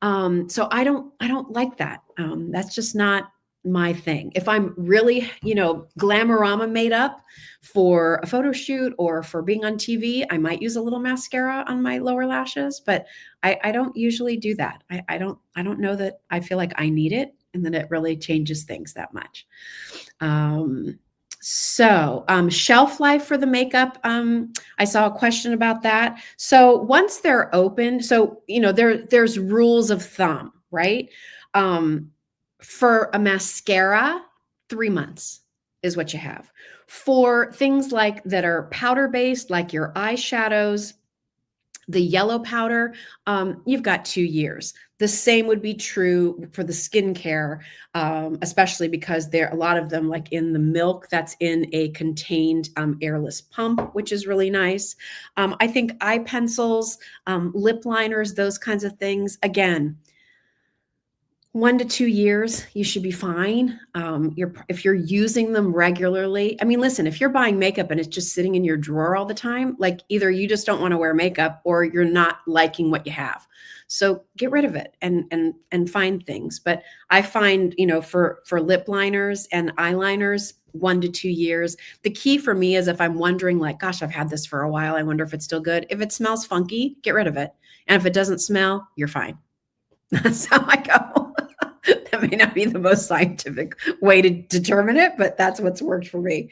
So I don't like that. That's just not my thing. If I'm really, glamorama made up for a photo shoot or for being on TV, I might use a little mascara on my lower lashes, but I don't usually do that. I don't know that I feel like I need it and that it really changes things that much. Shelf life for the makeup. I saw a question about that. So once they're open, there's rules of thumb, right? For a mascara, 3 months is what you have. For things like that are powder based, like your eyeshadows, the yellow powder, you've got 2 years. The same would be true for the skincare, especially because there are a lot of them like in the milk that's in a contained airless pump, which is really nice. I think eye pencils, lip liners, those kinds of things, again, 1 to 2 years, you should be fine. If you're using them regularly, I mean, listen, if you're buying makeup and it's just sitting in your drawer all the time, like either you just don't want to wear makeup or you're not liking what you have. So get rid of it and find things. But I find, for lip liners and eyeliners, 1 to 2 years. The key for me is if I'm wondering like, gosh, I've had this for a while, I wonder if it's still good. If it smells funky, get rid of it. And if it doesn't smell, you're fine. That's how I go. That may not be the most scientific way to determine it, but that's what's worked for me.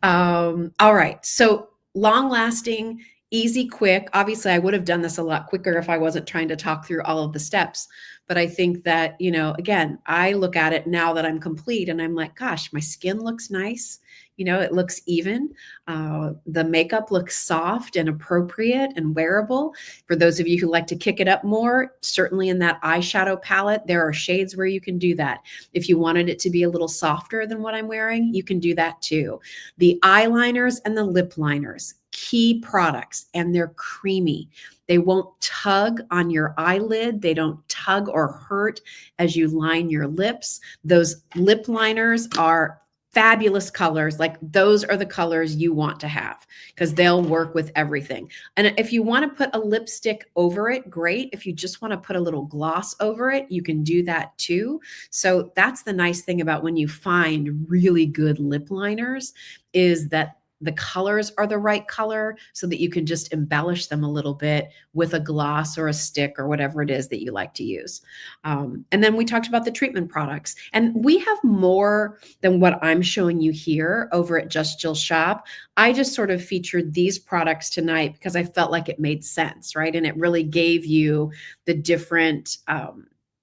All right. So long lasting, easy, quick. Obviously, I would have done this a lot quicker if I wasn't trying to talk through all of the steps. But I think that, again, I look at it now that I'm complete and I'm like, gosh, my skin looks nice. It looks even. The makeup looks soft and appropriate and wearable. For those of you who like to kick it up more, certainly in that eyeshadow palette, there are shades where you can do that. If you wanted it to be a little softer than what I'm wearing, you can do that too. The eyeliners and the lip liners, key products, and they're creamy. They won't tug on your eyelid. They don't tug or hurt as you line your lips. Those lip liners are fabulous colors. Like those are the colors you want to have because they'll work with everything. And if you want to put a lipstick over it, great. If you just want to put a little gloss over it, you can do that too. So that's the nice thing about when you find really good lip liners is that the colors are the right color so that you can just embellish them a little bit with a gloss or a stick or whatever it is that you like to use. And then we talked about the treatment products. And we have more than what I'm showing you here over at Just Jill Shop. I just sort of featured these products tonight because I felt like it made sense, right? And it really gave you the different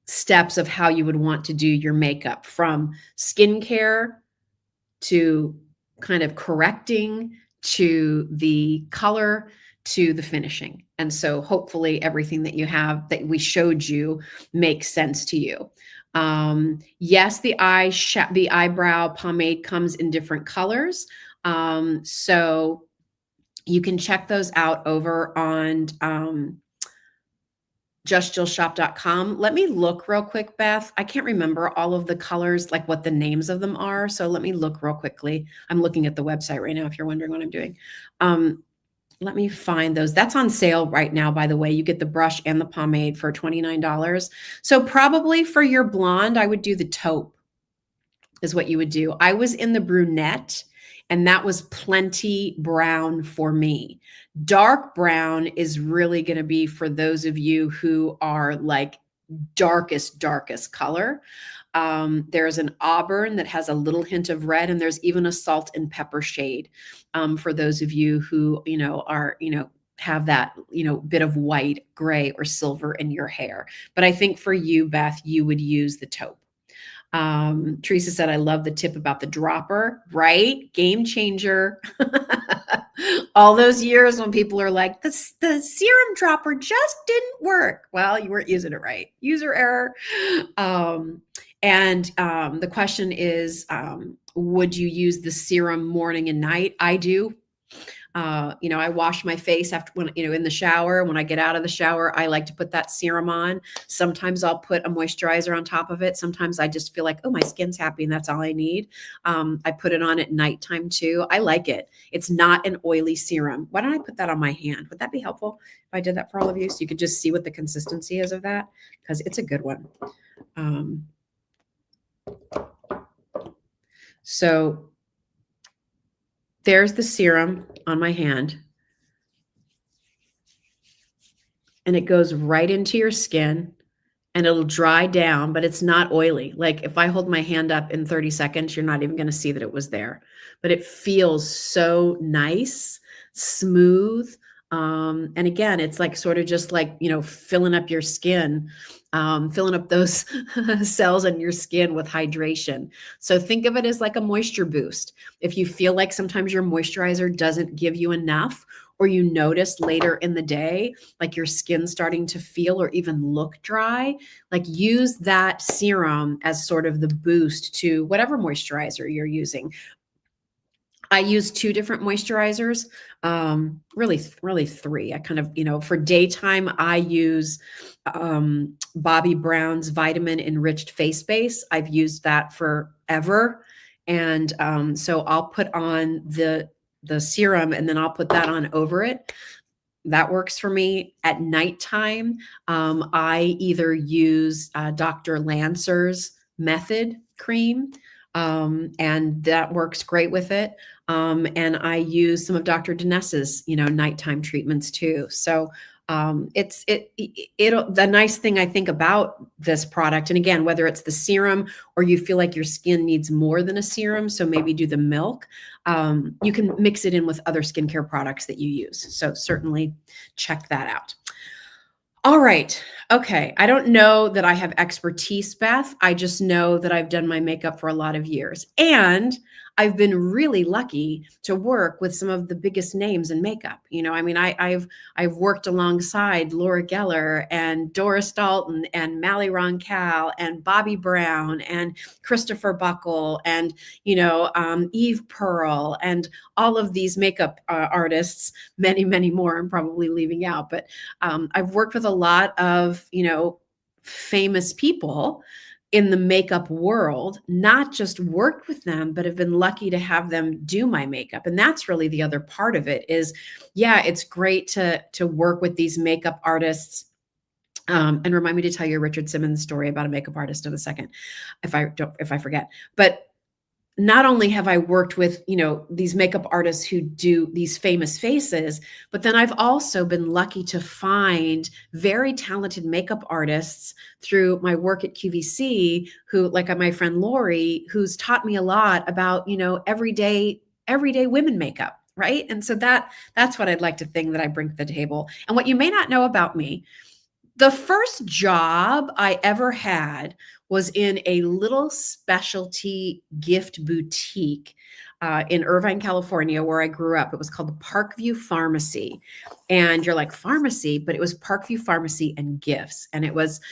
steps of how you would want to do your makeup, from skincare to kind of correcting to the color to the finishing. And so hopefully everything that you have that we showed you makes sense to you. Yes, the eyebrow pomade comes in different colors. So you can check those out over on justjillshop.com. Let me look real quick, Beth. I can't remember all of the colors, like what the names of them are. So let me look real quickly. I'm looking at the website right now, if you're wondering what I'm doing. Let me find those. That's on sale right now, by the way. You get the brush and the pomade for $29. So probably for your blonde, I would do the taupe is what you would do. I was in the brunette, and that was plenty brown for me. Dark brown is really going to be for those of you who are like darkest color. There's an auburn that has a little hint of red, and there's even a salt and pepper shade for those of you who, have that, bit of white, gray, or silver in your hair. But I think for you, Beth, you would use the taupe. Teresa said, I love the tip about the dropper, right? Game changer. All those years when people are like, the serum dropper just didn't work. Well, you weren't using it right. User error. The question is, would you use the serum morning and night? I do. I wash my face after when, in the shower. When I get out of the shower, I like to put that serum on. Sometimes I'll put a moisturizer on top of it. Sometimes I just feel like, oh, my skin's happy and that's all I need. I put it on at nighttime too. I like it. It's not an oily serum. Why don't I put that on my hand? Would that be helpful if I did that for all of you? So you could just see what the consistency is of that, because it's a good one. So there's the serum on my hand, and it goes right into your skin, and it'll dry down, but it's not oily. Like if I hold my hand up in 30 seconds, you're not even going to see that it was there, but it feels so nice, smooth. And again, it's like sort of just like, filling up your skin, filling up those cells in your skin with hydration. So think of it as like a moisture boost. If you feel like sometimes your moisturizer doesn't give you enough, or you notice later in the day, like your skin starting to feel or even look dry, like use that serum as sort of the boost to whatever moisturizer you're using. I use 2 different moisturizers, really 3. I kind of, for daytime, I use Bobbi Brown's vitamin enriched face base. I've used that forever. And so I'll put on the serum, and then I'll put that on over it. That works for me. At nighttime, I either use Dr. Lancer's Method cream, and that works great with it. And I use some of Dr. Dinesh's, nighttime treatments too. So the nice thing I think about this product, and again, whether it's the serum or you feel like your skin needs more than a serum, so maybe do the milk, you can mix it in with other skincare products that you use. So certainly check that out. All right. Okay. I don't know that I have expertise, Beth. I just know that I've done my makeup for a lot of years. And I've been really lucky to work with some of the biggest names in makeup. I've worked alongside Laura Geller and Doris Dalton and Mally Roncal and Bobbi Brown and Christopher Buckle and, Eve Pearl and all of these makeup artists, many, many more I'm probably leaving out. But I've worked with a lot of, famous people in the makeup world, not just worked with them, but have been lucky to have them do my makeup. And that's really the other part of it is, yeah, it's great to work with these makeup artists. And remind me to tell you a Richard Simmons story about a makeup artist in a second, if I forget. But not only have I worked with, these makeup artists who do these famous faces, but then I've also been lucky to find very talented makeup artists through my work at QVC who, like my friend Lori, who's taught me a lot about, everyday women makeup. Right. And so that's what I'd like to think that I bring to the table. And what you may not know about me, the first job I ever had was in a little specialty gift boutique in Irvine, California, where I grew up. It was called the Parkview Pharmacy. And you're like, pharmacy, but it was Parkview Pharmacy and Gifts. And it was,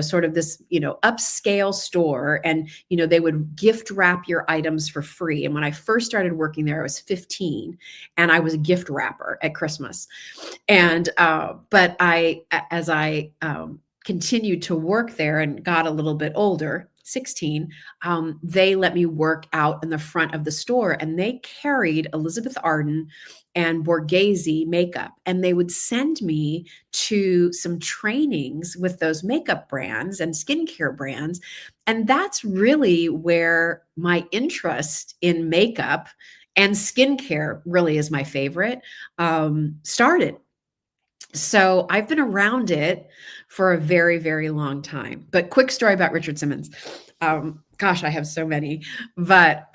sort of this, upscale store. And, they would gift wrap your items for free. And when I first started working there, I was 15 and I was a gift wrapper at Christmas. And, but as I continued to work there and got a little bit older, 16, they let me work out in the front of the store, and they carried Elizabeth Arden and Borghese makeup, and they would send me to some trainings with those makeup brands and skincare brands. And that's really where my interest in makeup and skincare, really is my favorite, started. So I've been around it for a very, very long time. But quick story about Richard Simmons. Gosh, I have so many. But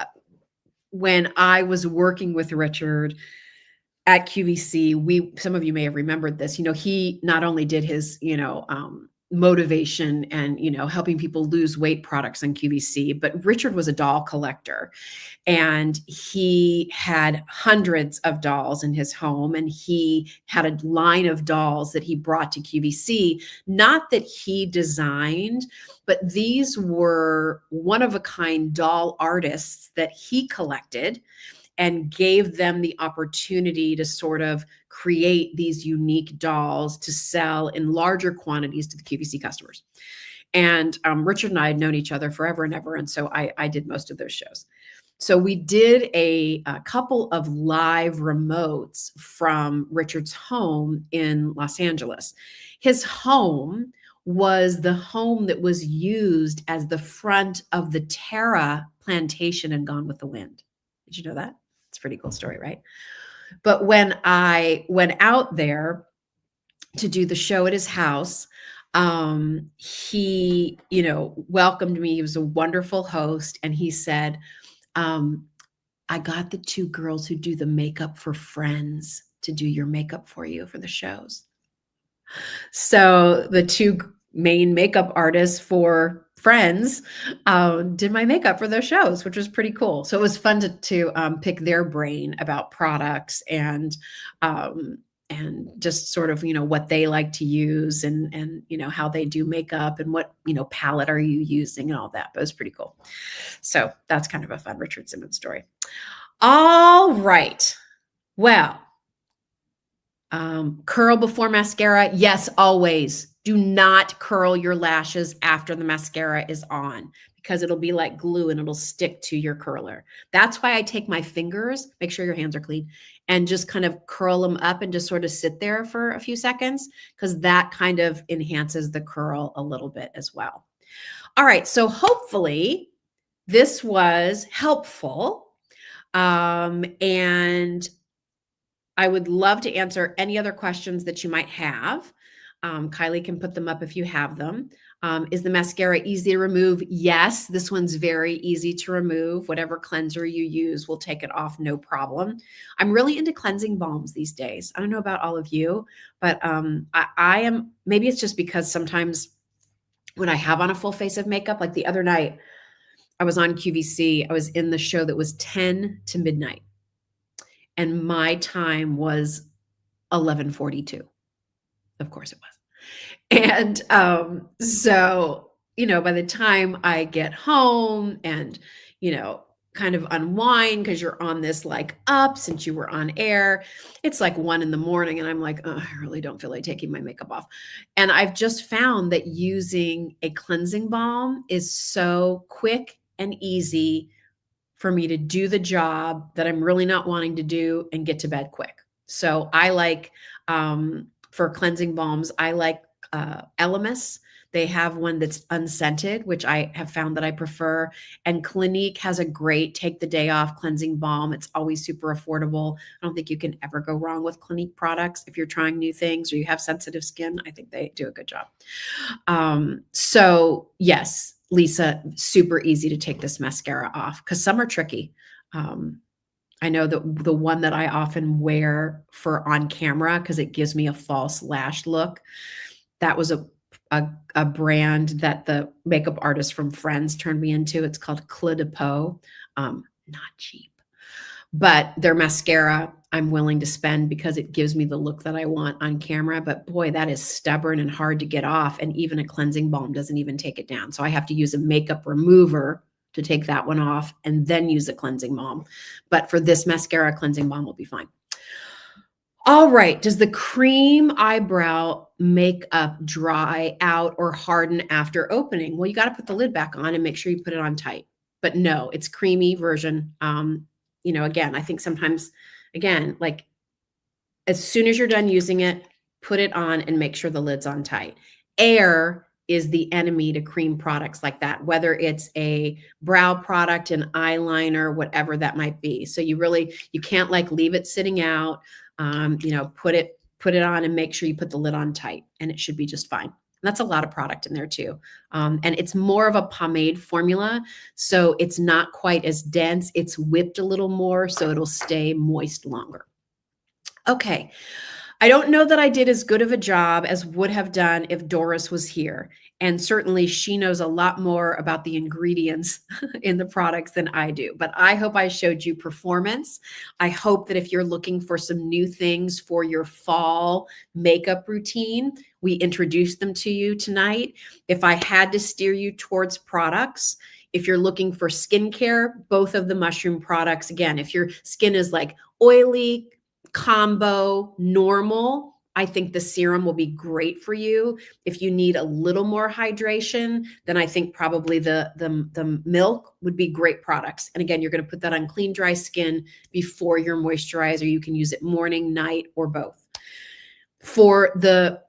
when I was working with Richard at QVC, some of you may have remembered this, he not only did his, motivation and, helping people lose weight products on QVC. But Richard was a doll collector, and he had hundreds of dolls in his home, and he had a line of dolls that he brought to QVC, not that he designed, but these were one of a kind doll artists that he collected and gave them the opportunity to sort of create these unique dolls to sell in larger quantities to the QVC customers. And Richard and I had known each other forever and ever. And so I did most of those shows. So we did a couple of live remotes from Richard's home in Los Angeles. His home was the home that was used as the front of the Tara plantation in Gone with the Wind. Did you know that? It's a pretty cool story, right? But when I went out there to do the show at his house, he, welcomed me. He was a wonderful host. And he said, I got the two girls who do the makeup for Friends to do your makeup for you for the shows. So the two main makeup artists for Friends did my makeup for those shows, which was pretty cool. So it was fun to pick their brain about products and just sort of, what they like to use and how they do makeup and what, palette are you using and all that. But it was pretty cool. So that's kind of a fun Richard Simmons story. All right. Well, curl before mascara. Yes, always. Do not curl your lashes after the mascara is on, because it'll be like glue and it'll stick to your curler. That's why I take my fingers, make sure your hands are clean, and just kind of curl them up and just sort of sit there for a few seconds, because that kind of enhances the curl a little bit as well. All right. So hopefully this was helpful. And I would love to answer any other questions that you might have. Kylie can put them up if you have them. Is the mascara easy to remove? Yes, this one's very easy to remove. Whatever cleanser you use will take it off, no problem. I'm really into cleansing balms these days. I don't know about all of you, but I am, maybe it's just because sometimes when I have on a full face of makeup, like the other night, I was on QVC. I was in the show that was 10 to midnight. And my time was 11:42. Of course it was. And so, by the time I get home and, kind of unwind, because you're on this like up since you were on air, it's like 1 a.m. and I'm like, oh, I really don't feel like taking my makeup off. And I've just found that using a cleansing balm is so quick and easy for me to do the job that I'm really not wanting to do and get to bed quick. So I like, for cleansing balms, I like Elemis. They have one that's unscented, which I have found that I prefer. And Clinique has a great take the day off cleansing balm. It's always super affordable. I don't think you can ever go wrong with Clinique products. If you're trying new things or you have sensitive skin, I think they do a good job. So yes, Lisa, super easy to take this mascara off, because some are tricky. I know that the one that I often wear for on camera, because it gives me a false lash look, that was a brand that the makeup artist from Friends turned me into. It's called Clos de Peau. Not cheap, but their mascara I'm willing to spend because it gives me the look that I want on camera. But boy, that is stubborn and hard to get off. And even a cleansing balm doesn't even take it down. So I have to use a makeup remover to take that one off and then use a cleansing balm. But for this mascara, cleansing balm will be fine. All right. Does the cream eyebrow makeup dry out or harden after opening? Well, you got to put the lid back on and make sure you put it on tight. But no, it's creamy version. Again, I think sometimes, like as soon as you're done using it, put it on and make sure the lid's on tight. Air is the enemy to cream products like that, whether it's a brow product, an eyeliner, whatever that might be. So you can't like leave it sitting out. Put it on and make sure you put the lid on tight, and it should be just fine. And that's a lot of product in there too. And it's more of a pomade formula. So it's not quite as dense. It's whipped a little more, so it'll stay moist longer. Okay. I don't know that I did as good of a job as would have done if Doris was here. And certainly she knows a lot more about the ingredients in the products than I do. But I hope I showed you performance. I hope that if you're looking for some new things for your fall makeup routine, we introduced them to you tonight. If I had to steer you towards products, if you're looking for skincare, both of the mushroom products, again, if your skin is like oily, combo, normal, I think the serum will be great for you. If you need a little more hydration, then I think probably the milk would be great products. And again, you're going to put that on clean, dry skin before your moisturizer. You can use it morning, night, or both. For the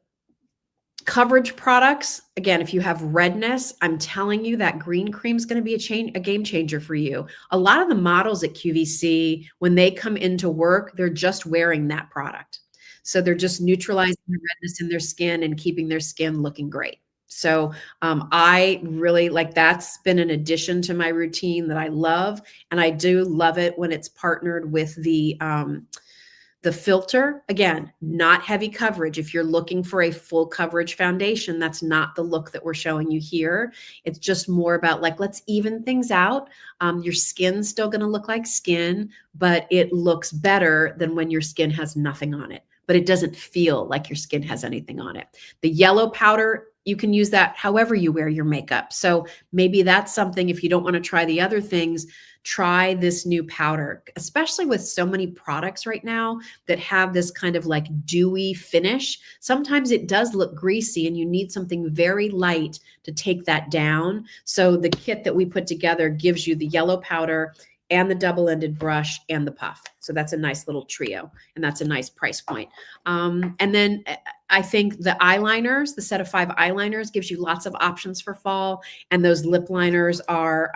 coverage products, again, if you have redness, I'm telling you that green cream is going to be a game changer for you. A lot of the models at QVC, when they come into work, they're just wearing that product. So they're just neutralizing the redness in their skin and keeping their skin looking great. So I really like, that's been an addition to my routine that I love. And I do love it when it's partnered with the filter. Again, not heavy coverage. If you're looking for a full coverage foundation, that's not the look that we're showing you here. It's just more about like, let's even things out. Your skin's still going to look like skin, but it looks better than when your skin has nothing on it, but it doesn't feel like your skin has anything on it. The yellow powder, you can use that however you wear your makeup. So maybe that's something, if you don't want to try the other things, try this new powder, especially with so many products right now that have this kind of like dewy finish. Sometimes it does look greasy and you need something very light to take that down. So the kit that we put together gives you the yellow powder and the double-ended brush and the puff. So that's a nice little trio, and that's a nice price point. And then I think the eyeliners, the set of 5 eyeliners gives you lots of options for fall. And those lip liners are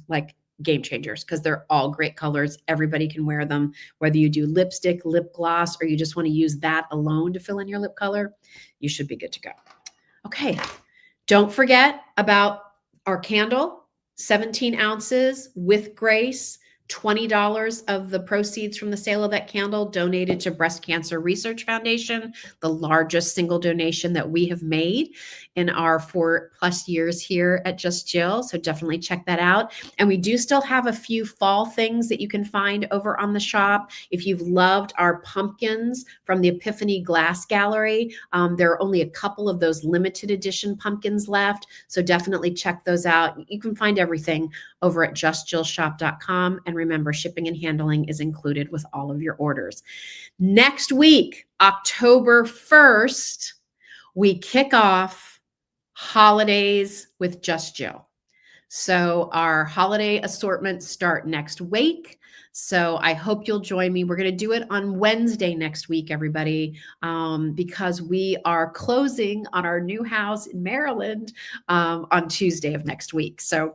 like game changers because they're all great colors. Everybody can wear them, whether you do lipstick, lip gloss, or you just want to use that alone to fill in your lip color, you should be good to go. Okay. Don't forget about our candle, 17 ounces with Grace. $20 of the proceeds from the sale of that candle donated to Breast Cancer Research Foundation, the largest single donation that we have made in our 4+ years here at Just Jill. So definitely check that out. And we do still have a few fall things that you can find over on the shop. If you've loved our pumpkins from the Epiphany Glass Gallery, there are only a couple of those limited edition pumpkins left. So definitely check those out. You can find everything over at justjillshop.com. And remember, shipping and handling is included with all of your orders. Next week, October 1st, we kick off holidays with Just Jill. So our holiday assortments start next week. So I hope you'll join me. We're going to do it on Wednesday next week, everybody, because we are closing on our new house in Maryland on Tuesday of next week. So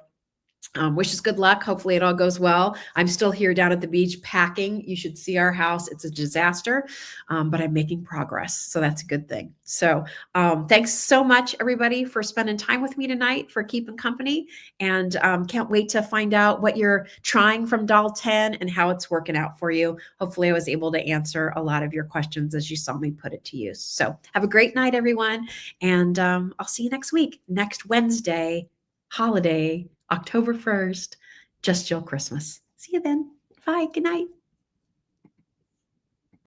wish us good luck. Hopefully it all goes well. I'm still here down at the beach packing. You should see our house. It's a disaster, but I'm making progress. So that's a good thing. So thanks so much, everybody, for spending time with me tonight, for keeping company. And can't wait to find out what you're trying from Doll 10 and how it's working out for you. Hopefully I was able to answer a lot of your questions as you saw me put it to use. So have a great night, everyone. And I'll see you next week, next Wednesday, holiday, October 1st, Just Jill Christmas. See you then. Bye. Good night.